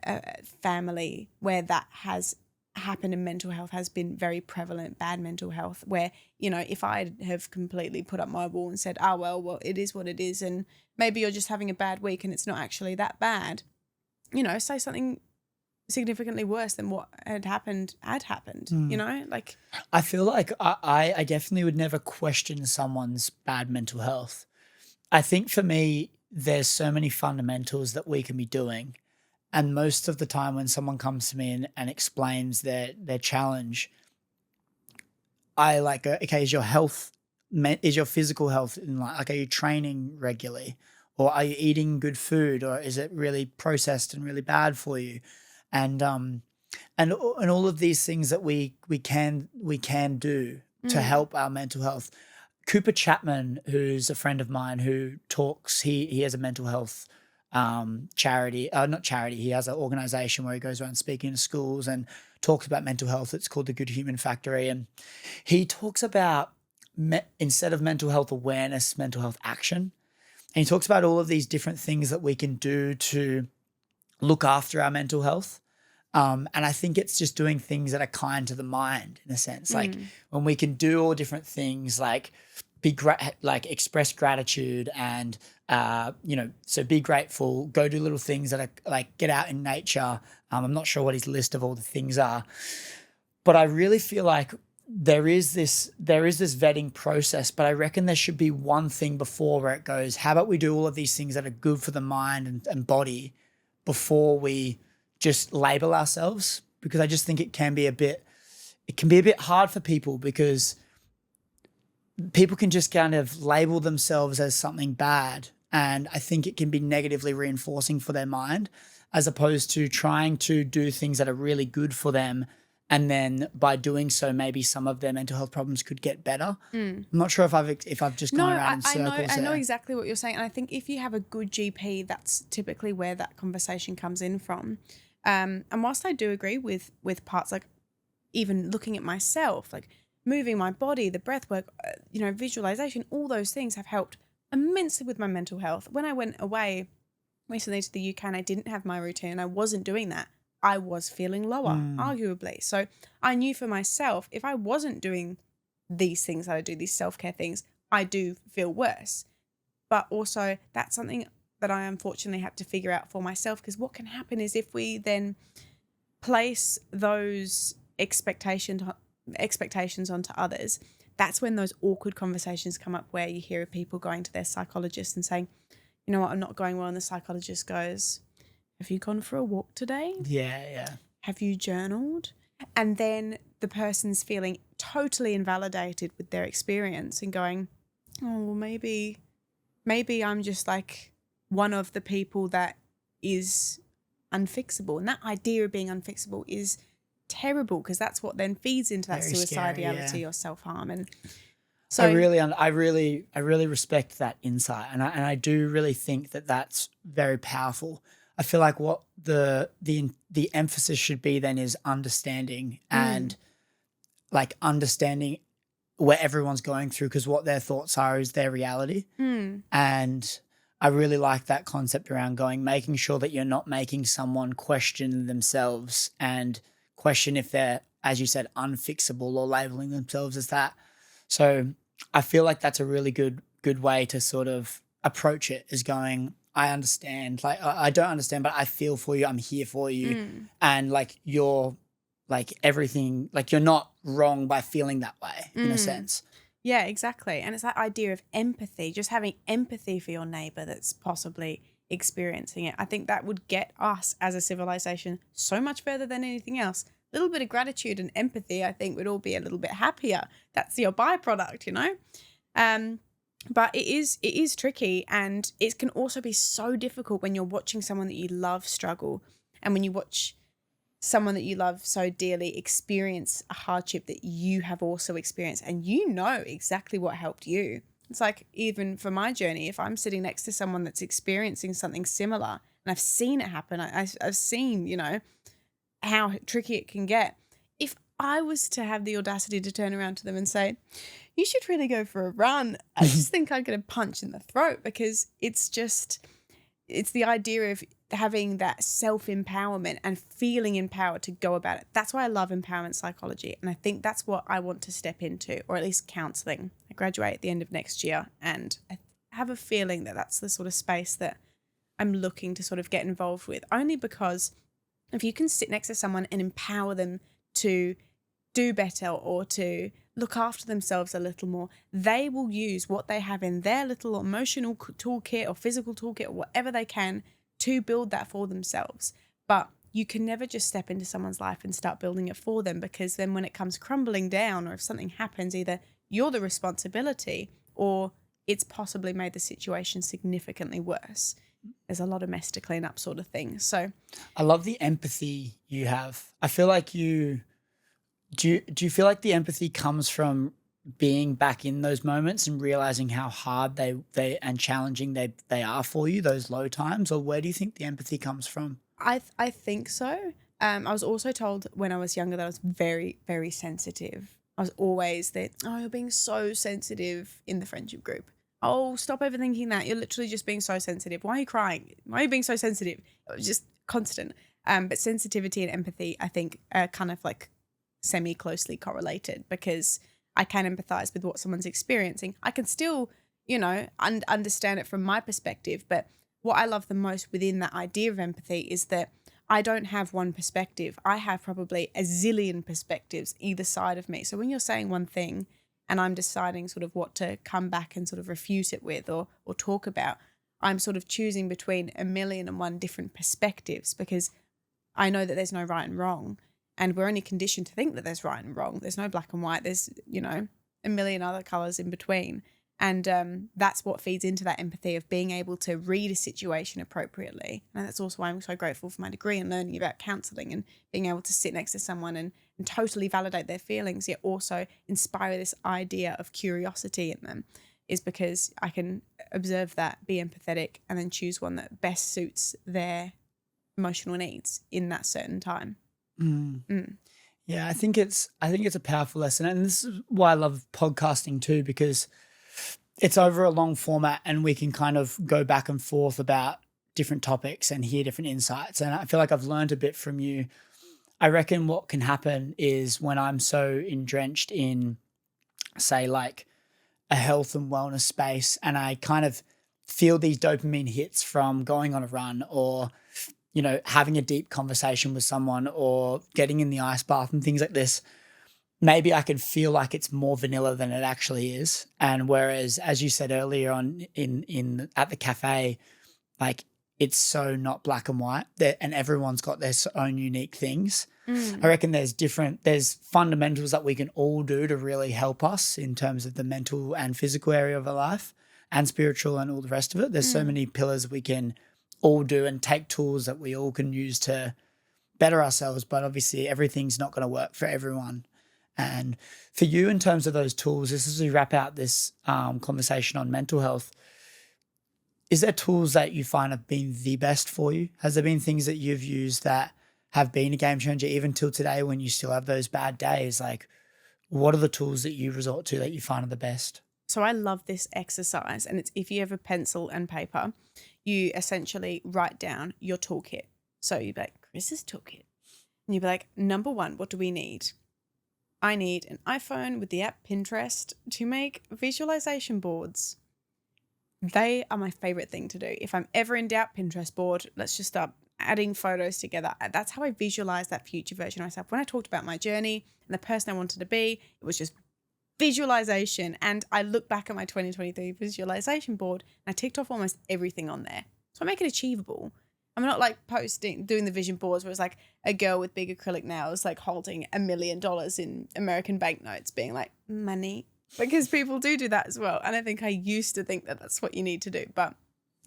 a family where that has happened and mental health has been very prevalent, bad mental health, where, if I have completely put up my wall and said, well, it is what it is, and maybe you're just having a bad week and it's not actually that bad, say something significantly worse than what had happened, like. I feel like I definitely would never question someone's bad mental health. I think for me, there's so many fundamentals that we can be doing. And most of the time when someone comes to me and explains their challenge, I like, okay, is your physical health in line? Like, are you training regularly? Or are you eating good food? Or is it really processed and really bad for you? And and all of these things that we can do to help our mental health. Cooper Chapman, who's a friend of mine who talks, he has a mental health charity, not charity, he has an organization where he goes around speaking to schools and talks about mental health. It's called the Good Human Factory. And he talks about, instead of mental health awareness, mental health action. And he talks about all of these different things that we can do to look after our mental health. And I think it's just doing things that are kind to the mind, in a sense. Like when we can do all different things, like express gratitude and, so be grateful, go do little things that are like get out in nature. I'm not sure what his list of all the things are, but I really feel like there is this vetting process, but I reckon there should be one thing before where it goes, how about we do all of these things that are good for the mind and body before we just label ourselves? Because I just think it can be a bit hard for people, because people can just kind of label themselves as something bad. And I think it can be negatively reinforcing for their mind, as opposed to trying to do things that are really good for them. And then by doing so, maybe some of their mental health problems could get better. I'm not sure if I've just gone around in circles. I know exactly what you're saying. And I think if you have a good GP, that's typically where that conversation comes in from. And whilst I do agree with parts, like even looking at myself, like moving my body, the breath work, visualization, all those things have helped immensely with my mental health. When I went away recently to the UK and I didn't have my routine, I wasn't doing that, I was feeling lower, arguably. So I knew for myself, if I wasn't doing these things that I do, these self-care things, I do feel worse. But also that's something that I unfortunately had to figure out for myself, because what can happen is if we then place those expectations onto others, that's when those awkward conversations come up, where you hear of people going to their psychologist and saying, you know what, I'm not going well. And the psychologist goes, have you gone for a walk today? Yeah. Have you journaled? And then the person's feeling totally invalidated with their experience and going, oh, well, maybe I'm just like one of the people that is unfixable. And that idea of being unfixable is terrible, because that's what then feeds into that suicidality or self-harm. And so I really respect that insight, and I do really think that that's very powerful. I feel like what the emphasis should be then is understanding, and like understanding where everyone's going through, because what their thoughts are is their reality. And I really like that concept around making sure that you're not making someone question themselves and question if they're, as you said, unfixable, or labeling themselves as that. So I feel like that's a really good way to sort of approach it, is going, I understand, like I don't understand, but I feel for you. I'm here for you. And like you're like everything, like you're not wrong by feeling that way in a sense. Yeah, exactly. And it's that idea of empathy, just having empathy for your neighbor that's possibly experiencing it. I think that would get us as a civilization so much further than anything else. A little bit of gratitude and empathy, I think, would all be a little bit happier. That's your byproduct, you know? But it is tricky, and it can also be so difficult when you're watching someone that you love struggle, and when you watch someone that you love so dearly experience a hardship that you have also experienced, and you know exactly what helped you. It's like, even for my journey, if I'm sitting next to someone that's experiencing something similar and I've seen it happen, I've seen, how tricky it can get. If I was to have the audacity to turn around to them and say, you should really go for a run, I just think I'd get a punch in the throat, because it's the idea of having that self-empowerment and feeling empowered to go about it. That's why I love empowerment psychology. And I think that's what I want to step into, or at least counseling. I graduate at the end of next year, and I have a feeling that that's the sort of space that I'm looking to sort of get involved with, only because if you can sit next to someone and empower them to do better or to look after themselves a little more, they will use what they have in their little emotional toolkit or physical toolkit or whatever they can to build that for themselves. But you can never just step into someone's life and start building it for them, because then when it comes crumbling down, or if something happens, either you're the responsibility or it's possibly made the situation significantly worse. there's a lot of mess to clean up sort of thing. So I love the empathy you have. I feel like do you feel like the empathy comes from being back in those moments and realizing how hard they and challenging they are for you, those low times, or where do you think the empathy comes from? I think so. I was also told when I was younger that I was very, very sensitive. I was always that, oh, you're being so sensitive in the friendship group. Oh, stop overthinking that. You're literally just being so sensitive. Why are you crying? Why are you being so sensitive? It was just constant. But sensitivity and empathy, I think, are kind of like semi-closely correlated, because I can empathize with what someone's experiencing. I can still, understand it from my perspective. But what I love the most within that idea of empathy is that I don't have one perspective. I have probably a zillion perspectives either side of me. So when you're saying one thing and I'm deciding sort of what to come back and sort of refute it with or talk about, I'm sort of choosing between 1,000,001 different perspectives, because I know that there's no right and wrong. And we're only conditioned to think that there's right and wrong. There's no black and white. There's, a million other colors in between. And that's what feeds into that empathy of being able to read a situation appropriately. And that's also why I'm so grateful for my degree and learning about counselling and being able to sit next to someone and totally validate their feelings, yet also inspire this idea of curiosity in them, is because I can observe that, be empathetic, and then choose one that best suits their emotional needs in that certain time. Yeah, I think it's a powerful lesson, and this is why I love podcasting too, because it's over a long format and we can kind of go back and forth about different topics and hear different insights. And I feel like I've learned a bit from you. I reckon what can happen is when I'm so drenched in, say, like a health and wellness space, and I kind of feel these dopamine hits from going on a run or, having a deep conversation with someone or getting in the ice bath and things like this, maybe I can feel like it's more vanilla than it actually is. And whereas, as you said earlier on in at the cafe, like it's so not black and white, and everyone's got their own unique things. I reckon there's fundamentals that we can all do to really help us in terms of the mental and physical area of our life and spiritual and all the rest of it. There's so many pillars we can all do and take tools that we all can use to better ourselves. But obviously everything's not going to work for everyone. And for you, in terms of those tools, just as we wrap out this conversation on mental health, is there tools that you find have been the best for you? Has there been things that you've used that have been a game changer even till today when you still have those bad days? Like, what are the tools that you resort to that you find are the best? So I love this exercise, and it's if you have a pencil and paper, you essentially write down your toolkit. So you'd be like, Chris's toolkit. And you'd be like, number 1, what do we need? I need an iPhone with the app Pinterest to make visualization boards. They are my favorite thing to do. If I'm ever in doubt, Pinterest board, let's just start adding photos together. That's how I visualize that future version of myself. When I talked about my journey and the person I wanted to be, it was just visualization. And I look back at my 2023 visualization board and I ticked off almost everything on there. So I make it achievable. I'm not like doing the vision boards where it's like a girl with big acrylic nails, like holding $1 million in American banknotes being like, money, because people do that as well. And I think I used to think that that's what you need to do. But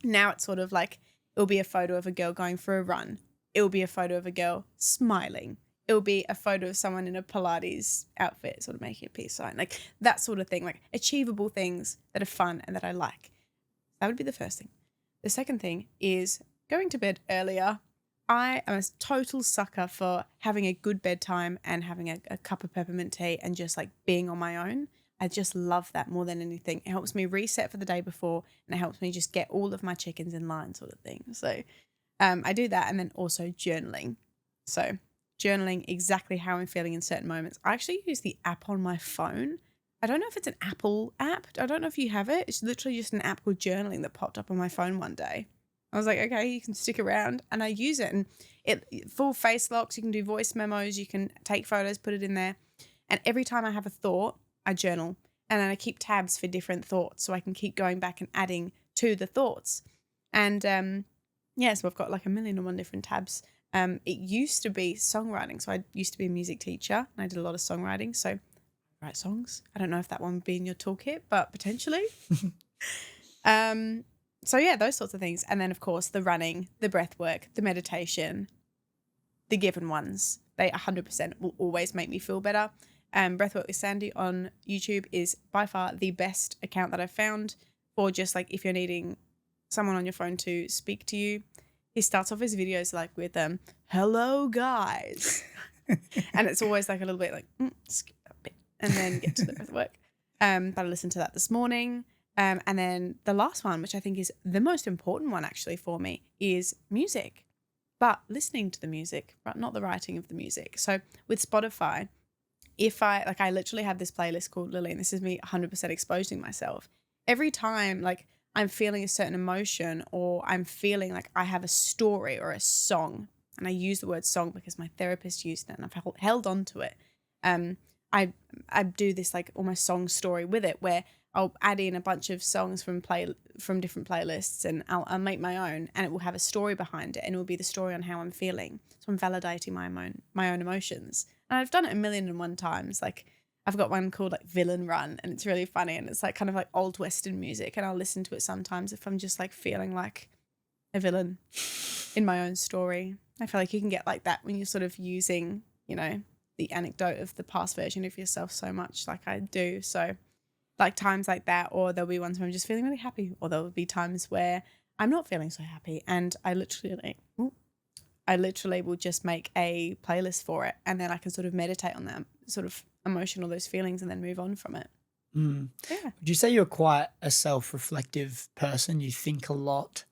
now it's sort of like, it'll be a photo of a girl going for a run. It'll be a photo of a girl smiling. It'll be a photo of someone in a Pilates outfit, sort of making a peace sign, like that sort of thing, like achievable things that are fun and that I like. That would be the first thing. The second thing is going to bed earlier. I am a total sucker for having a good bedtime and having a cup of peppermint tea and just like being on my own. I just love that more than anything. It helps me reset for the day before and it helps me just get all of my chickens in line, sort of thing. So I do that, and then also journaling. So journaling exactly how I'm feeling in certain moments. I actually use the app on my phone. I don't know if it's an Apple app. I don't know if you have it. It's literally just an app called Journaling that popped up on my phone one day. I was like, okay, you can stick around, and I use it. And it full face locks. You can do voice memos. You can take photos, put it in there. And every time I have a thought, I journal, and then I keep tabs for different thoughts so I can keep going back and adding to the thoughts. And so I've got like 1,000,001 different tabs. It used to be songwriting. So I used to be a music teacher and I did a lot of songwriting. So I write songs. I don't know if that one would be in your toolkit, but potentially. So yeah, those sorts of things. And then of course the running, the breath work, the meditation, the given ones, they 100% will always make me feel better. Breathwork with Sandy on YouTube is by far the best account that I've found for just like if you're needing someone on your phone to speak to you. He starts off his videos like with hello guys. And it's always like a little bit like skip that bit and then get to the breathwork. But I listened to that this morning. And then the last one, which I think is the most important one actually for me, is music. But listening to the music, not the writing of the music. So with Spotify, if I literally have this playlist called Lily, and this is me 100% exposing myself. Every time like I'm feeling a certain emotion or I'm feeling like I have a story or a song, and I use the word song because my therapist used it and I've held on to it. I do this like almost song story with it where I'll add in a bunch of songs from different playlists and I'll make my own, and it will have a story behind it, and it will be the story on how I'm feeling. So I'm validating my own emotions. And I've done it 1,000,001 times. Like I've got one called like Villain Run, and it's really funny, and it's like kind of like old Western music, and I'll listen to it sometimes if I'm just like feeling like a villain in my own story. I feel like you can get like that when you're sort of using, you know, the anecdote of the past version of yourself so much like I do. So like times like that, or there'll be ones where I'm just feeling really happy, or there'll be times where I'm not feeling so happy, and I literally will just make a playlist for it, and then I can sort of meditate on that sort of emotion or those feelings and then move on from it. Yeah. Would you say you're quite a self-reflective person? You think a lot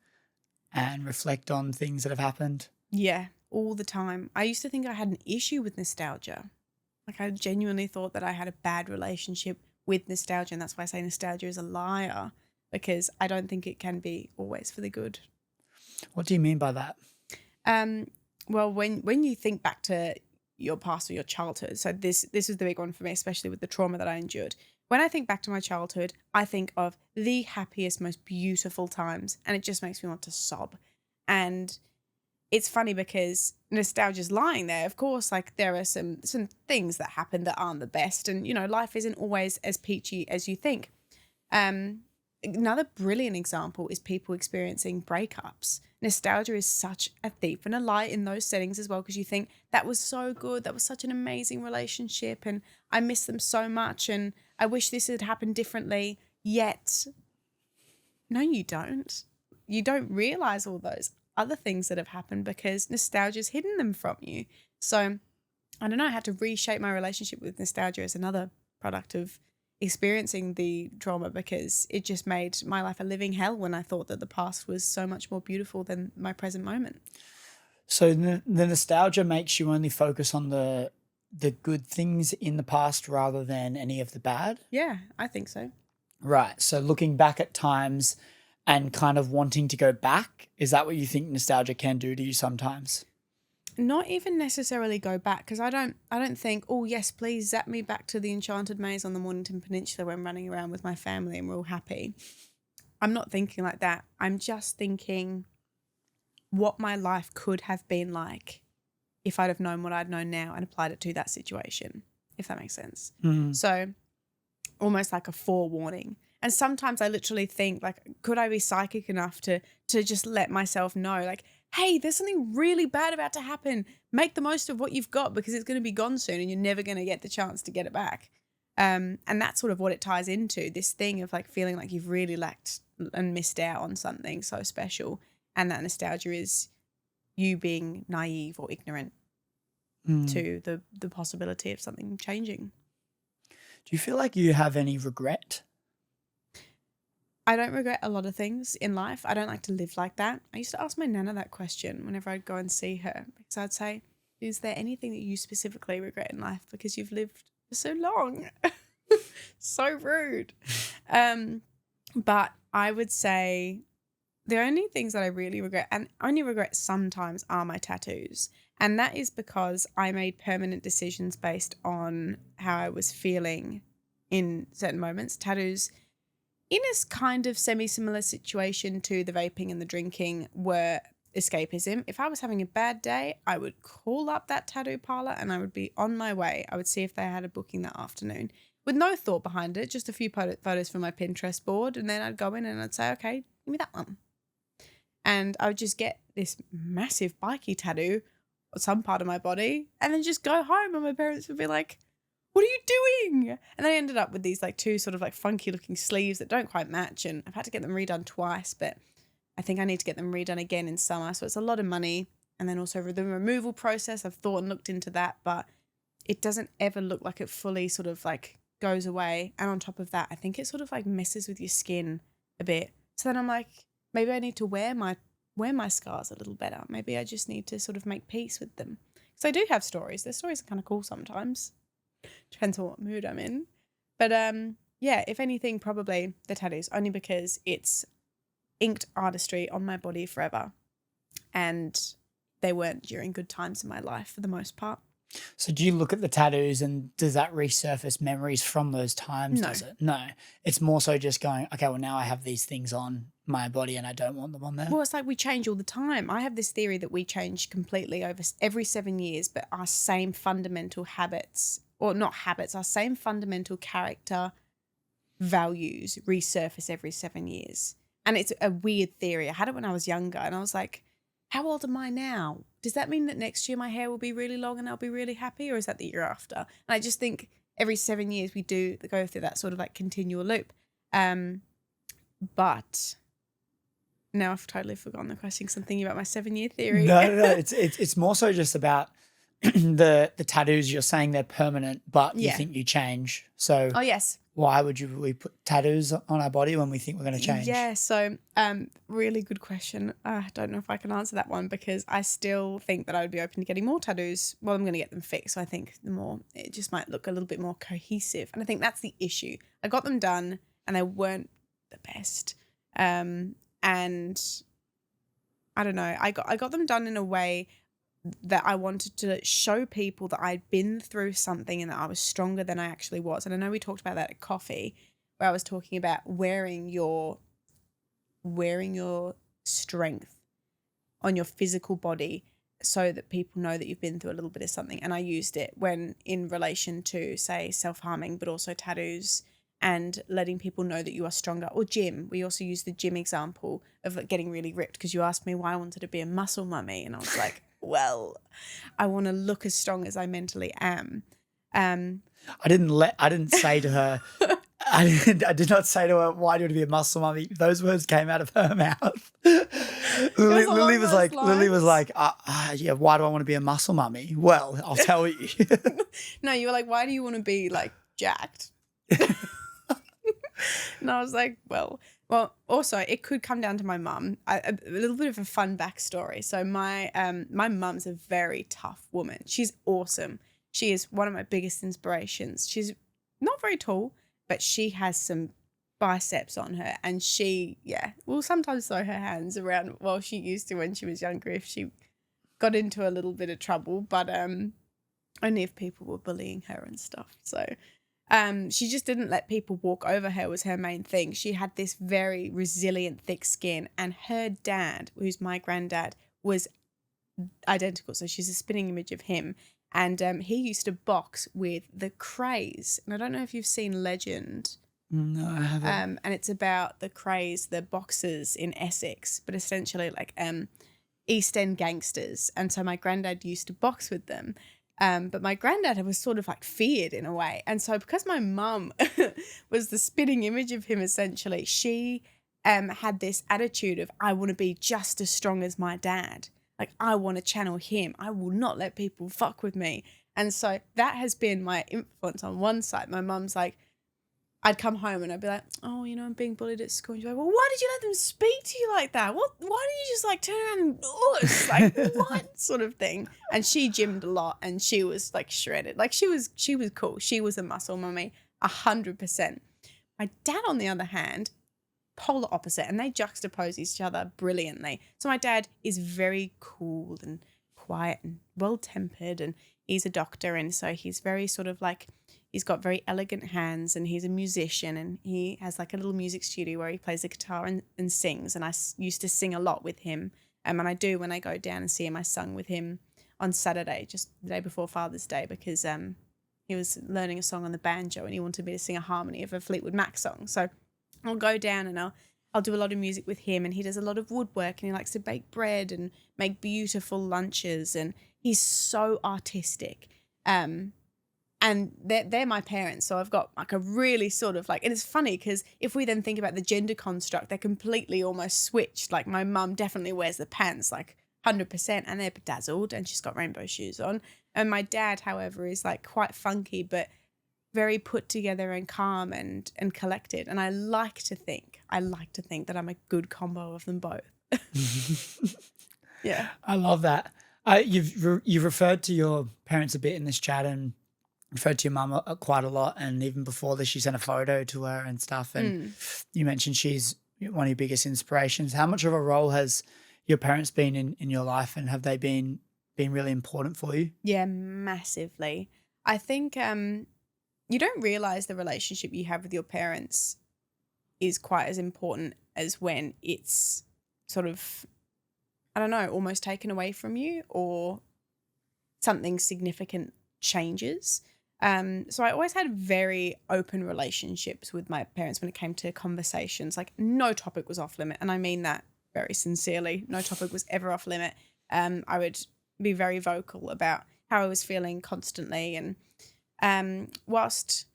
and reflect on things that have happened? Yeah, all the time. I used to think I had an issue with nostalgia. Like I genuinely thought that I had a bad relationship with nostalgia, and that's why I say nostalgia is a liar, because I don't think it can be always for the good. What do you mean by that? Well, when you think back to your past or your childhood, so this is the big one for me, especially with the trauma that I endured. When I think back to my childhood, I think of the happiest, most beautiful times, and it just makes me want to sob. And it's funny because nostalgia's lying there. Of course, like there are some things that happen that aren't the best, and you know, life isn't always as peachy as you think. Another brilliant example is people experiencing breakups. Nostalgia is such a thief and a lie in those settings as well, because you think that was so good, that was such an amazing relationship, and I miss them so much, and I wish this had happened differently. Yet, no, you don't. You don't realize all those other things that have happened because nostalgia's hidden them from you. So, I don't know, I had to reshape my relationship with nostalgia as another product of experiencing the trauma, because it just made my life a living hell when I thought that the past was so much more beautiful than my present moment. So the nostalgia makes you only focus on the good things in the past rather than any of the bad? Yeah, I think so. Right. So looking back at times and kind of wanting to go back, is that what you think nostalgia can do to you sometimes? Not even necessarily go back, because I don't think, oh yes, please zap me back to the Enchanted Maze on the Mornington Peninsula when I'm running around with my family and we're all happy. I'm not thinking like that. I'm just thinking what my life could have been like if I'd have known what I'd known now and applied it to that situation, if that makes sense. So almost like a forewarning. And sometimes I literally think, like, could I be psychic enough to just let myself know, like, hey, there's something really bad about to happen. Make the most of what you've got, because it's going to be gone soon and you're never going to get the chance to get it back. And that's sort of what it ties into, this thing of like feeling like you've really lacked and missed out on something so special. And that nostalgia is you being naive or ignorant to the possibility of something changing. Do you feel like you have any regret? I don't regret a lot of things in life. I don't like to live like that. I used to ask my nana that question whenever I'd go and see her, because I'd say, is there anything that you specifically regret in life because you've lived for so long? So rude. But I would say the only things that I really regret, and only regret sometimes, are my tattoos. And that is because I made permanent decisions based on how I was feeling in certain moments. Tattoos, in a kind of semi-similar situation to the vaping and the drinking, were escapism. If I was having a bad day, I would call up that tattoo parlor and I would be on my way. I would see if they had a booking that afternoon with no thought behind it, just a few photos from my Pinterest board. And then I'd go in and I'd say, okay, give me that one. And I would just get this massive bikey tattoo on some part of my body and then just go home and my parents would be like, what are you doing? And I ended up with these like two sort of like funky looking sleeves that don't quite match, and I've had to get them redone twice, but I think I need to get them redone again in summer. So it's a lot of money. And then also the removal process, I've thought and looked into that, but it doesn't ever look like it fully sort of like goes away. And on top of that, I think it sort of like messes with your skin a bit. So then I'm like, maybe I need to wear my scars a little better. Maybe I just need to sort of make peace with them. Because I do have stories. The stories are kind of cool sometimes. Depends on what mood I'm in. But yeah, if anything, probably the tattoos, only because it's inked artistry on my body forever. And they weren't during good times in my life for the most part. So do you look at the tattoos and does that resurface memories from those times? No. Does it? No. It's more so just going, okay, well, now I have these things on my body and I don't want them on there. Well, it's like we change all the time. I have this theory that we change completely over every 7 years, but our same fundamental habits, or not habits, our same fundamental character values resurface every 7 years. And it's a weird theory. I had it when I was younger and I was like, how old am I now? Does that mean that next year my hair will be really long and I'll be really happy? Or is that the year after? And I just think every 7 years we do go through that sort of like continual loop. But now I've totally forgotten the question because I'm thinking about my 7-year theory. No. It's more so just about the tattoos. You're saying they're permanent, but you think you change. So oh, yes. Why would we put tattoos on our body when we think we're going to change? Yeah, so really good question. I don't know if I can answer that one because I still think that I would be open to getting more tattoos. Well, I'm going to get them fixed. So I think it just might look a little bit more cohesive. And I think that's the issue. I got them done and they weren't the best. And I don't know, I got them done in a way that I wanted to show people that I'd been through something and that I was stronger than I actually was. And I know we talked about that at coffee, where I was talking about wearing your strength on your physical body so that people know that you've been through a little bit of something. And I used it when in relation to, say, self-harming, but also tattoos and letting people know that you are stronger. Or gym. We also use the gym example of like getting really ripped because you asked me why I wanted to be a muscle mummy. And I was like, well, I want to look as strong as I mentally am. I didn't say to her, I did not say to her, why do you want to be a muscle mummy? Those words came out of her mouth. Lily was like, yeah, why do I want to be a muscle mummy? Well, I'll tell you. No, you were like, why do you want to be like jacked? And I was like, well, also it could come down to my mum. A little bit of a fun backstory. So my mum's a very tough woman. She's awesome. She is one of my biggest inspirations. She's not very tall, but she has some biceps on her, and she will sometimes throw her hands around. Well, she used to when she was younger if she got into a little bit of trouble, but only if people were bullying her and stuff. So she just didn't let people walk over her was her main thing. She had this very resilient, thick skin, and her dad, who's my granddad, was identical. So she's a spitting image of him. And he used to box with the Krays. And I don't know if you've seen Legend. No, I haven't. And it's about the Krays, the boxers in Essex, but essentially like East End gangsters. And so my granddad used to box with them. But my granddad was sort of like feared in a way. And so because my mum was the spitting image of him, essentially, she had this attitude of, I want to be just as strong as my dad. Like, I want to channel him. I will not let people fuck with me. And so that has been my influence on one side. My mum's like, I'd come home and I'd be like, oh, you know, I'm being bullied at school. And she'd be like, well, why did you let them speak to you like that? Why did you just like turn around and like what sort of thing? And she gymmed a lot and she was like shredded. Like she was cool. She was a muscle mummy, 100%. My dad, on the other hand, polar opposite, and they juxtapose each other brilliantly. So my dad is very cool and quiet and well-tempered, and he's a doctor, and so he's very sort of like, he's got very elegant hands, and he's a musician, and he has like a little music studio where he plays the guitar and sings, and I used to sing a lot with him, and I do when I go down and see him. I sung with him on Saturday, just the day before Father's Day, because he was learning a song on the banjo and he wanted me to sing a harmony of a Fleetwood Mac song. So I'll go down and I'll do a lot of music with him, and he does a lot of woodwork, and he likes to bake bread and make beautiful lunches, and he's so artistic. And they're my parents, so I've got like a really sort of like, and it's funny because if we then think about the gender construct, they're completely almost switched. Like my mum definitely wears the pants like 100%, and they're bedazzled, and she's got rainbow shoes on. And my dad, however, is like quite funky, but very put together and calm and collected. And I like to think that I'm a good combo of them both. Yeah. I love that. You've referred to your parents a bit in this chat and referred to your mum quite a lot. And even before this, you sent a photo to her and stuff. And you mentioned she's one of your biggest inspirations. How much of a role has your parents been in your life, and have they been really important for you? Yeah, massively. I think you don't realize the relationship you have with your parents is quite as important as when it's sort of, I don't know, almost taken away from you or something significant changes. So I always had very open relationships with my parents when it came to conversations. Like no topic was off limit. And I mean that very sincerely. No topic was ever off limit. I would be very vocal about how I was feeling constantly. And whilst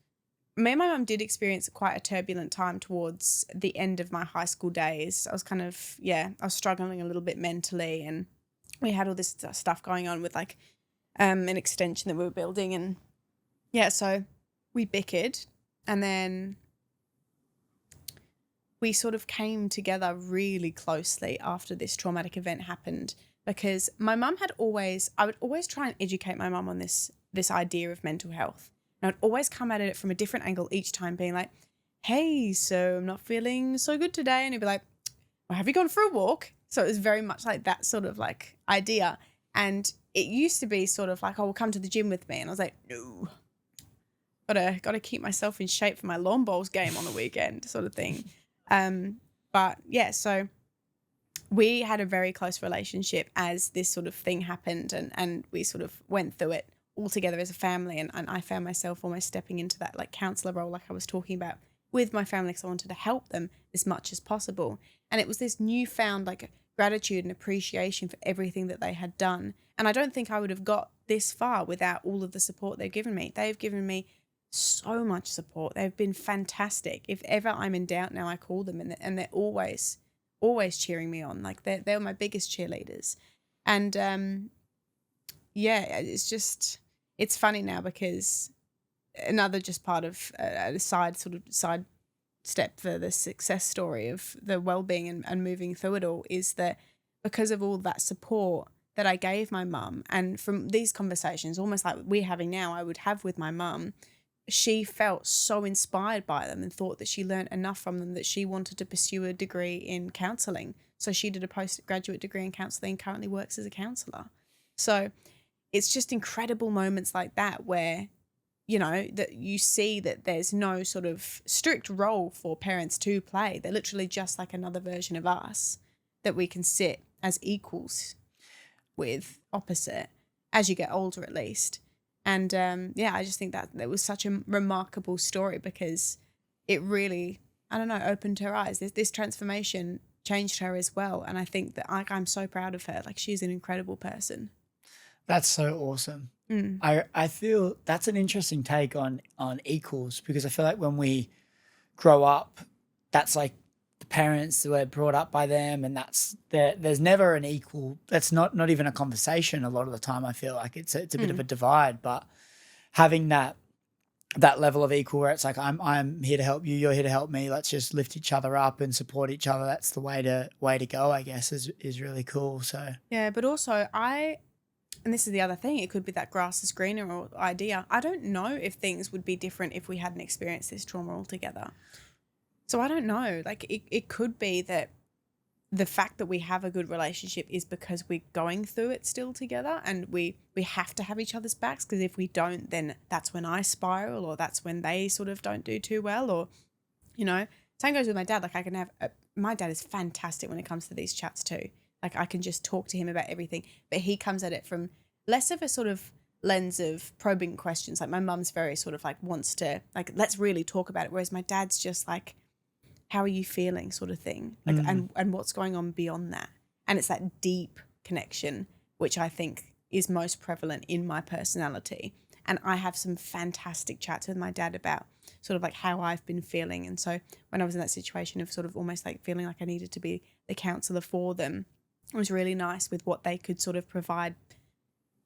me and my mum did experience quite a turbulent time towards the end of my high school days, I was kind of, I was struggling a little bit mentally, and we had all this stuff going on with like an extension that we were building. And so we bickered, and then we sort of came together really closely after this traumatic event happened, because my mum I would always try and educate my mum on this idea of mental health. And I'd always come at it from a different angle each time, being like, hey, so I'm not feeling so good today. And he'd be like, well, have you gone for a walk? So it was very much like that sort of like idea. And it used to be sort of like, oh, well, come to the gym with me. And I was like, no, gotta keep myself in shape for my lawn bowls game on the weekend sort of thing. But yeah, so we had a very close relationship as this sort of thing happened, and we sort of went through it all together as a family. And I found myself almost stepping into that like counselor role, like I was talking about, with my family, because I wanted to help them as much as possible. And it was this newfound like gratitude and appreciation for everything that they had done. And I don't think I would have got this far without all of the support they've given me. They've given me so much support. They've been fantastic. If ever I'm in doubt now, I call them, and they're always cheering me on. Like they're my biggest cheerleaders. And it's funny now, because another just part of a side step for the success story of the well-being and moving through it all is that because of all that support that I gave my mum, and from these conversations, almost like we're having now, I would have with my mum, she felt so inspired by them and thought that she learned enough from them that she wanted to pursue a degree in counselling. So she did a postgraduate degree in counselling and currently works as a counsellor. So it's just incredible moments like that where, you know, that you see that there's no sort of strict role for parents to play. They're literally just like another version of us that we can sit as equals with, opposite, as you get older at least. And I just think that was such a remarkable story, because it really, I don't know, opened her eyes. This transformation changed her as well. And I think that I'm so proud of her. Like, she's an incredible person. That's so awesome. I feel that's an interesting take on equals, because I feel like when we grow up, that's like the parents were brought up by them, and there's never an equal. That's not even a conversation a lot of the time. I feel like it's a bit of a divide, but having that level of equal where it's like I'm here to help you, you're here to help me. Let's just lift each other up and support each other. That's the way to go, I guess, is really cool. So yeah, but also and this is the other thing, it could be that grass is greener idea. I don't know if things would be different if we hadn't experienced this trauma altogether. So I don't know. Like it could be that the fact that we have a good relationship is because we're going through it still together, and we have to have each other's backs, because if we don't, then that's when I spiral, or that's when they sort of don't do too well, or, you know, same goes with my dad. Like I can have, my dad is fantastic when it comes to these chats too. Like I can just talk to him about everything, but he comes at it from less of a sort of lens of probing questions. Like my mum's very sort of like wants to, like, let's really talk about it. Whereas my dad's just like, how are you feeling sort of thing, like, and what's going on beyond that. And it's that deep connection, which I think is most prevalent in my personality. And I have some fantastic chats with my dad about sort of like how I've been feeling. And so when I was in that situation of sort of almost like feeling like I needed to be the counselor for them, it was really nice with what they could sort of provide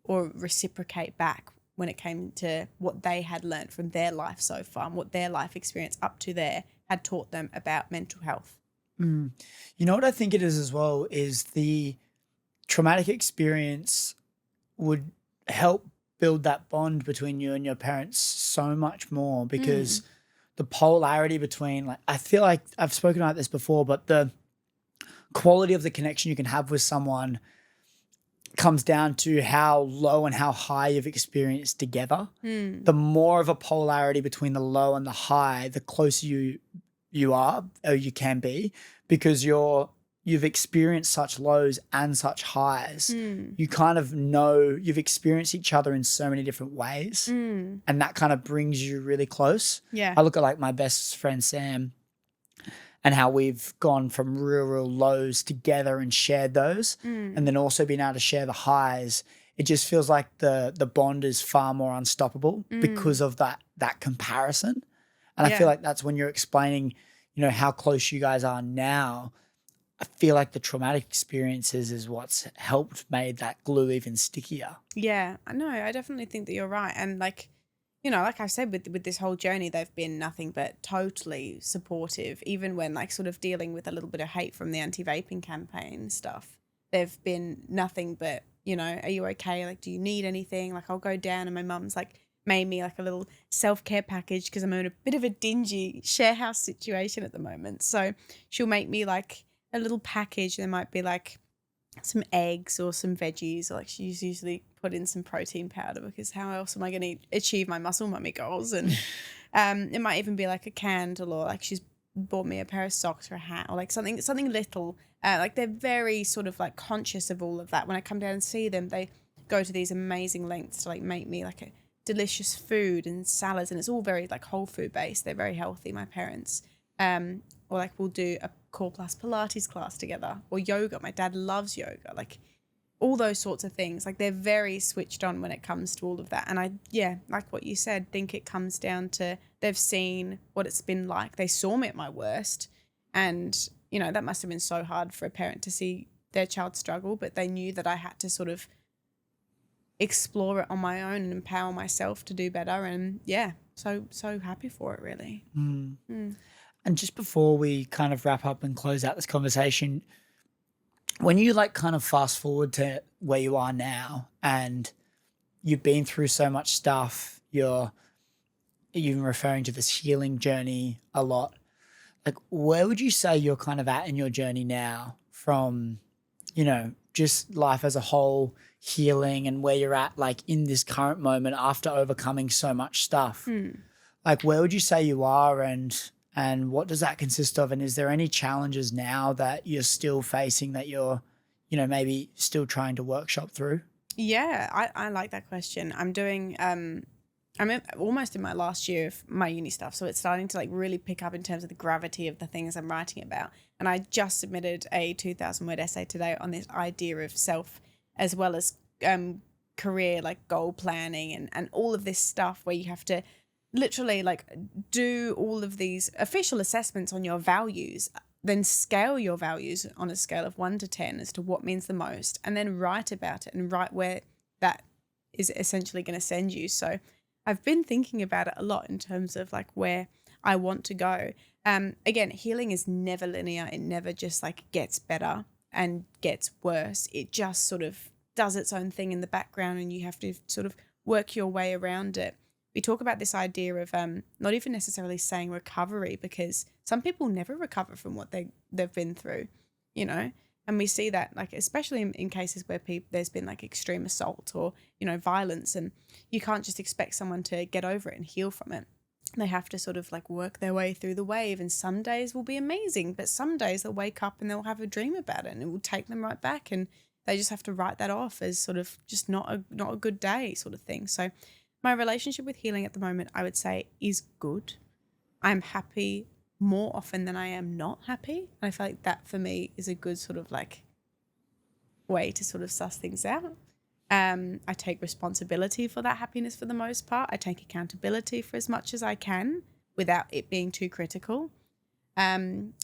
or reciprocate back when it came to what they had learned from their life so far and what their life experience up to there had taught them about mental health. You know what I think it is as well is the traumatic experience would help build that bond between you and your parents so much more, because the polarity between, like, I feel like I've spoken about this before, but the quality of the connection you can have with someone comes down to how low and how high you've experienced together. The more of a polarity between the low and the high, the closer you are, or you can be, because you've experienced such lows and such highs. You kind of know you've experienced each other in so many different ways, and that kind of brings you really close. Yeah. I look at like my best friend Sam and how we've gone from real lows together and shared those, and then also being able to share the highs. It just feels like the bond is far more unstoppable because of that comparison. And I feel like that's when you're explaining, you know, how close you guys are now. I feel like the traumatic experiences is what's helped made that glue even stickier. Yeah, I know. I definitely think that you're right. And like, you know, like I've said, with this whole journey, they've been nothing but totally supportive, even when like sort of dealing with a little bit of hate from the anti-vaping campaign stuff. They've been nothing but, you know, are you okay? Like, do you need anything? Like, I'll go down, and my mum's like made me like a little self-care package because I'm in a bit of a dingy share house situation at the moment. So she'll make me like a little package. There might be like some eggs or some veggies, or like she's usually put in some protein powder, because how else am I going to achieve my muscle mummy goals? And it might even be like a candle, or like she's bought me a pair of socks or a hat, or like something little. Like they're very sort of like conscious of all of that. When I come down and see them, they go to these amazing lengths to like make me like a delicious food and salads, and it's all very like whole food based. They're very healthy, my parents. Or like we'll do a core plus Pilates class together, or yoga. My dad loves yoga, like all those sorts of things. Like they're very switched on when it comes to all of that. And I, like what you said, think it comes down to they've seen what it's been like. They saw me at my worst, and you know, that must have been so hard for a parent to see their child struggle, but they knew that I had to sort of explore it on my own and empower myself to do better. And so happy for it, really. And just before we kind of wrap up and close out this conversation, when you like kind of fast forward to where you are now and you've been through so much stuff, you're even referring to this healing journey a lot, like where would you say you're kind of at in your journey now from, you know, just life as a whole, healing, and where you're at like in this current moment after overcoming so much stuff? Like where would you say you are, and what does that consist of? And is there any challenges now that you're still facing that you're, you know, maybe still trying to workshop through? Yeah, I like that question. I'm doing, I'm almost in my last year of my uni stuff, so it's starting to like really pick up in terms of the gravity of the things I'm writing about. And I just submitted a 2,000-word essay today on this idea of self, as well as career, like goal planning and all of this stuff where you have to literally like do all of these official assessments on your values, then scale your values on a scale of 1 to 10 as to what means the most, and then write about it and write where that is essentially going to send you. So I've been thinking about it a lot in terms of like where I want to go. Again, healing is never linear. It never just like gets better and gets worse. It just sort of does its own thing in the background, and you have to sort of work your way around it. We talk about this idea of not even necessarily saying recovery, because some people never recover from what they've been through, you know, and we see that like especially in cases where there's been like extreme assault or, you know, violence, and you can't just expect someone to get over it and heal from it. They have to sort of like work their way through the wave, and some days will be amazing, but some days they'll wake up and they'll have a dream about it and it will take them right back, and they just have to write that off as sort of just not a good day sort of thing. So my relationship with healing at the moment, I would say, is good. I'm happy more often than I am not happy. And I feel like that for me is a good sort of like way to sort of suss things out. I take responsibility for that happiness for the most part. I take accountability for as much as I can without it being too critical. I'm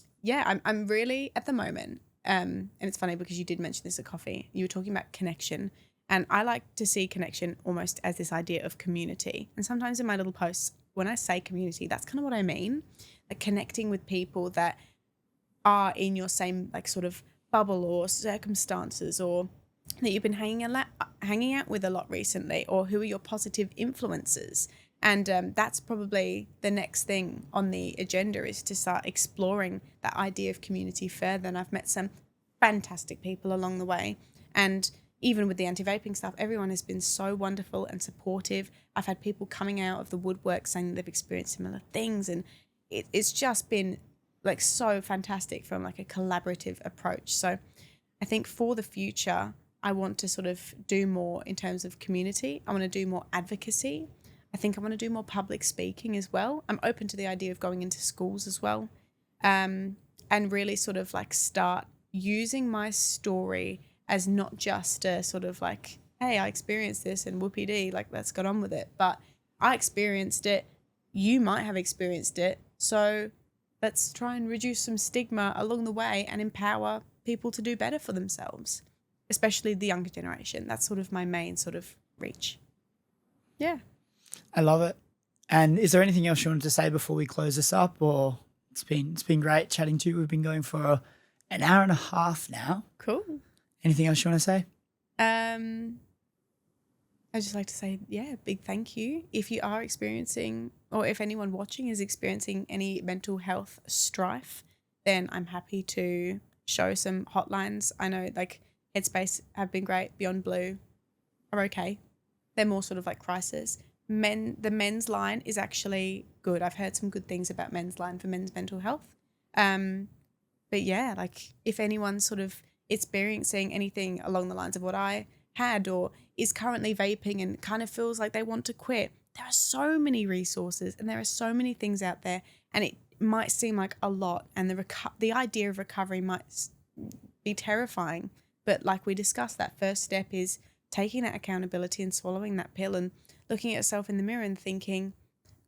really at the moment, and it's funny because you did mention this at coffee. You were talking about connection, and I like to see connection almost as this idea of community. And sometimes in my little posts, when I say community, that's kind of what I mean, like connecting with people that are in your same like sort of bubble or circumstances, or that you've been hanging out with a lot recently, or who are your positive influences. And that's probably the next thing on the agenda, is to start exploring that idea of community further. And I've met some fantastic people along the way. And even with the anti-vaping stuff, everyone has been so wonderful and supportive. I've had people coming out of the woodwork saying that they've experienced similar things. And it's just been like so fantastic from like a collaborative approach. So I think for the future, I want to sort of do more in terms of community. I want to do more advocacy. I think I want to do more public speaking as well. I'm open to the idea of going into schools as well, and really sort of like start using my story as not just a sort of like, hey, I experienced this and whoopee-dee, like let's get on with it. But I experienced it. You might have experienced it. So let's try and reduce some stigma along the way and empower people to do better for themselves, especially the younger generation. That's sort of my main sort of reach. Yeah. I love it. And is there anything else you wanted to say before we close this up? Or it's been great chatting to you. We've been going for an hour and a half now. Cool. Anything else you want to say? I'd just like to say, big thank you. If you are experiencing, or if anyone watching is experiencing any mental health strife, then I'm happy to show some hotlines. I know like Headspace have been great. Beyond Blue are okay. They're more sort of like crisis. The men's line is actually good. I've heard some good things about men's line for men's mental health. But yeah, like if anyone's sort of experiencing anything along the lines of what I had, or is currently vaping and kind of feels like they want to quit, there are so many resources and there are so many things out there, and it might seem like a lot, and the idea of recovery might be terrifying. But like we discussed, that first step is taking that accountability and swallowing that pill and looking at yourself in the mirror and thinking,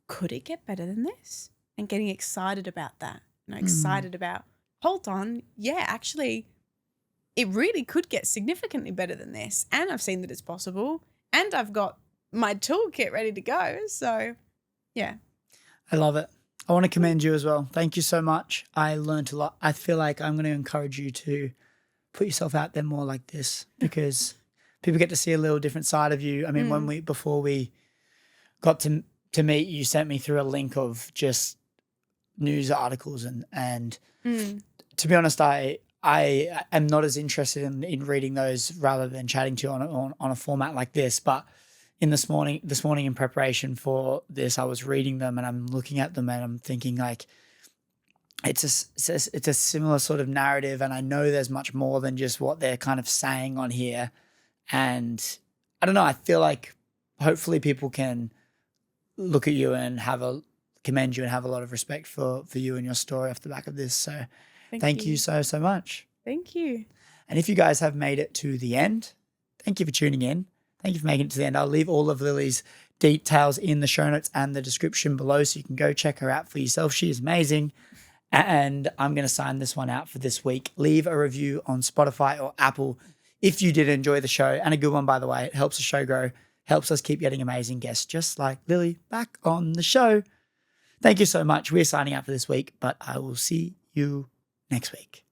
could it get better than this? And getting excited about that. Excited about, hold on, yeah, actually, it really could get significantly better than this. And I've seen that it's possible. And I've got my toolkit ready to go. So, yeah. I love it. I want to commend you as well. Thank you so much. I learned a lot. I feel like I'm going to encourage you to put yourself out there more like this, because people get to see a little different side of you. I mean, before we got to meet, you sent me through a link of just news articles, and to be honest, I am not as interested in reading those rather than chatting to you on a format like this. But this morning in preparation for this, I was reading them and I'm looking at them and I'm thinking like, it's a similar sort of narrative, and I know there's much more than just what they're kind of saying on here. And I don't know, I feel like hopefully people can look at you and commend you and have a lot of respect for you and your story off the back of this. So thank you so much. Thank you. And if you guys have made it to the end, thank you for tuning in. Thank you for making it to the end. I'll leave all of Lily's details in the show notes and the description below, so you can go check her out for yourself. She is amazing. And I'm going to sign this one out for this week. Leave a review on Spotify or Apple if you did enjoy the show, and a good one, by the way. It helps the show grow, helps us keep getting amazing guests just like Lily back on the show. Thank you so much. We're signing out for this week, but I will see you next week.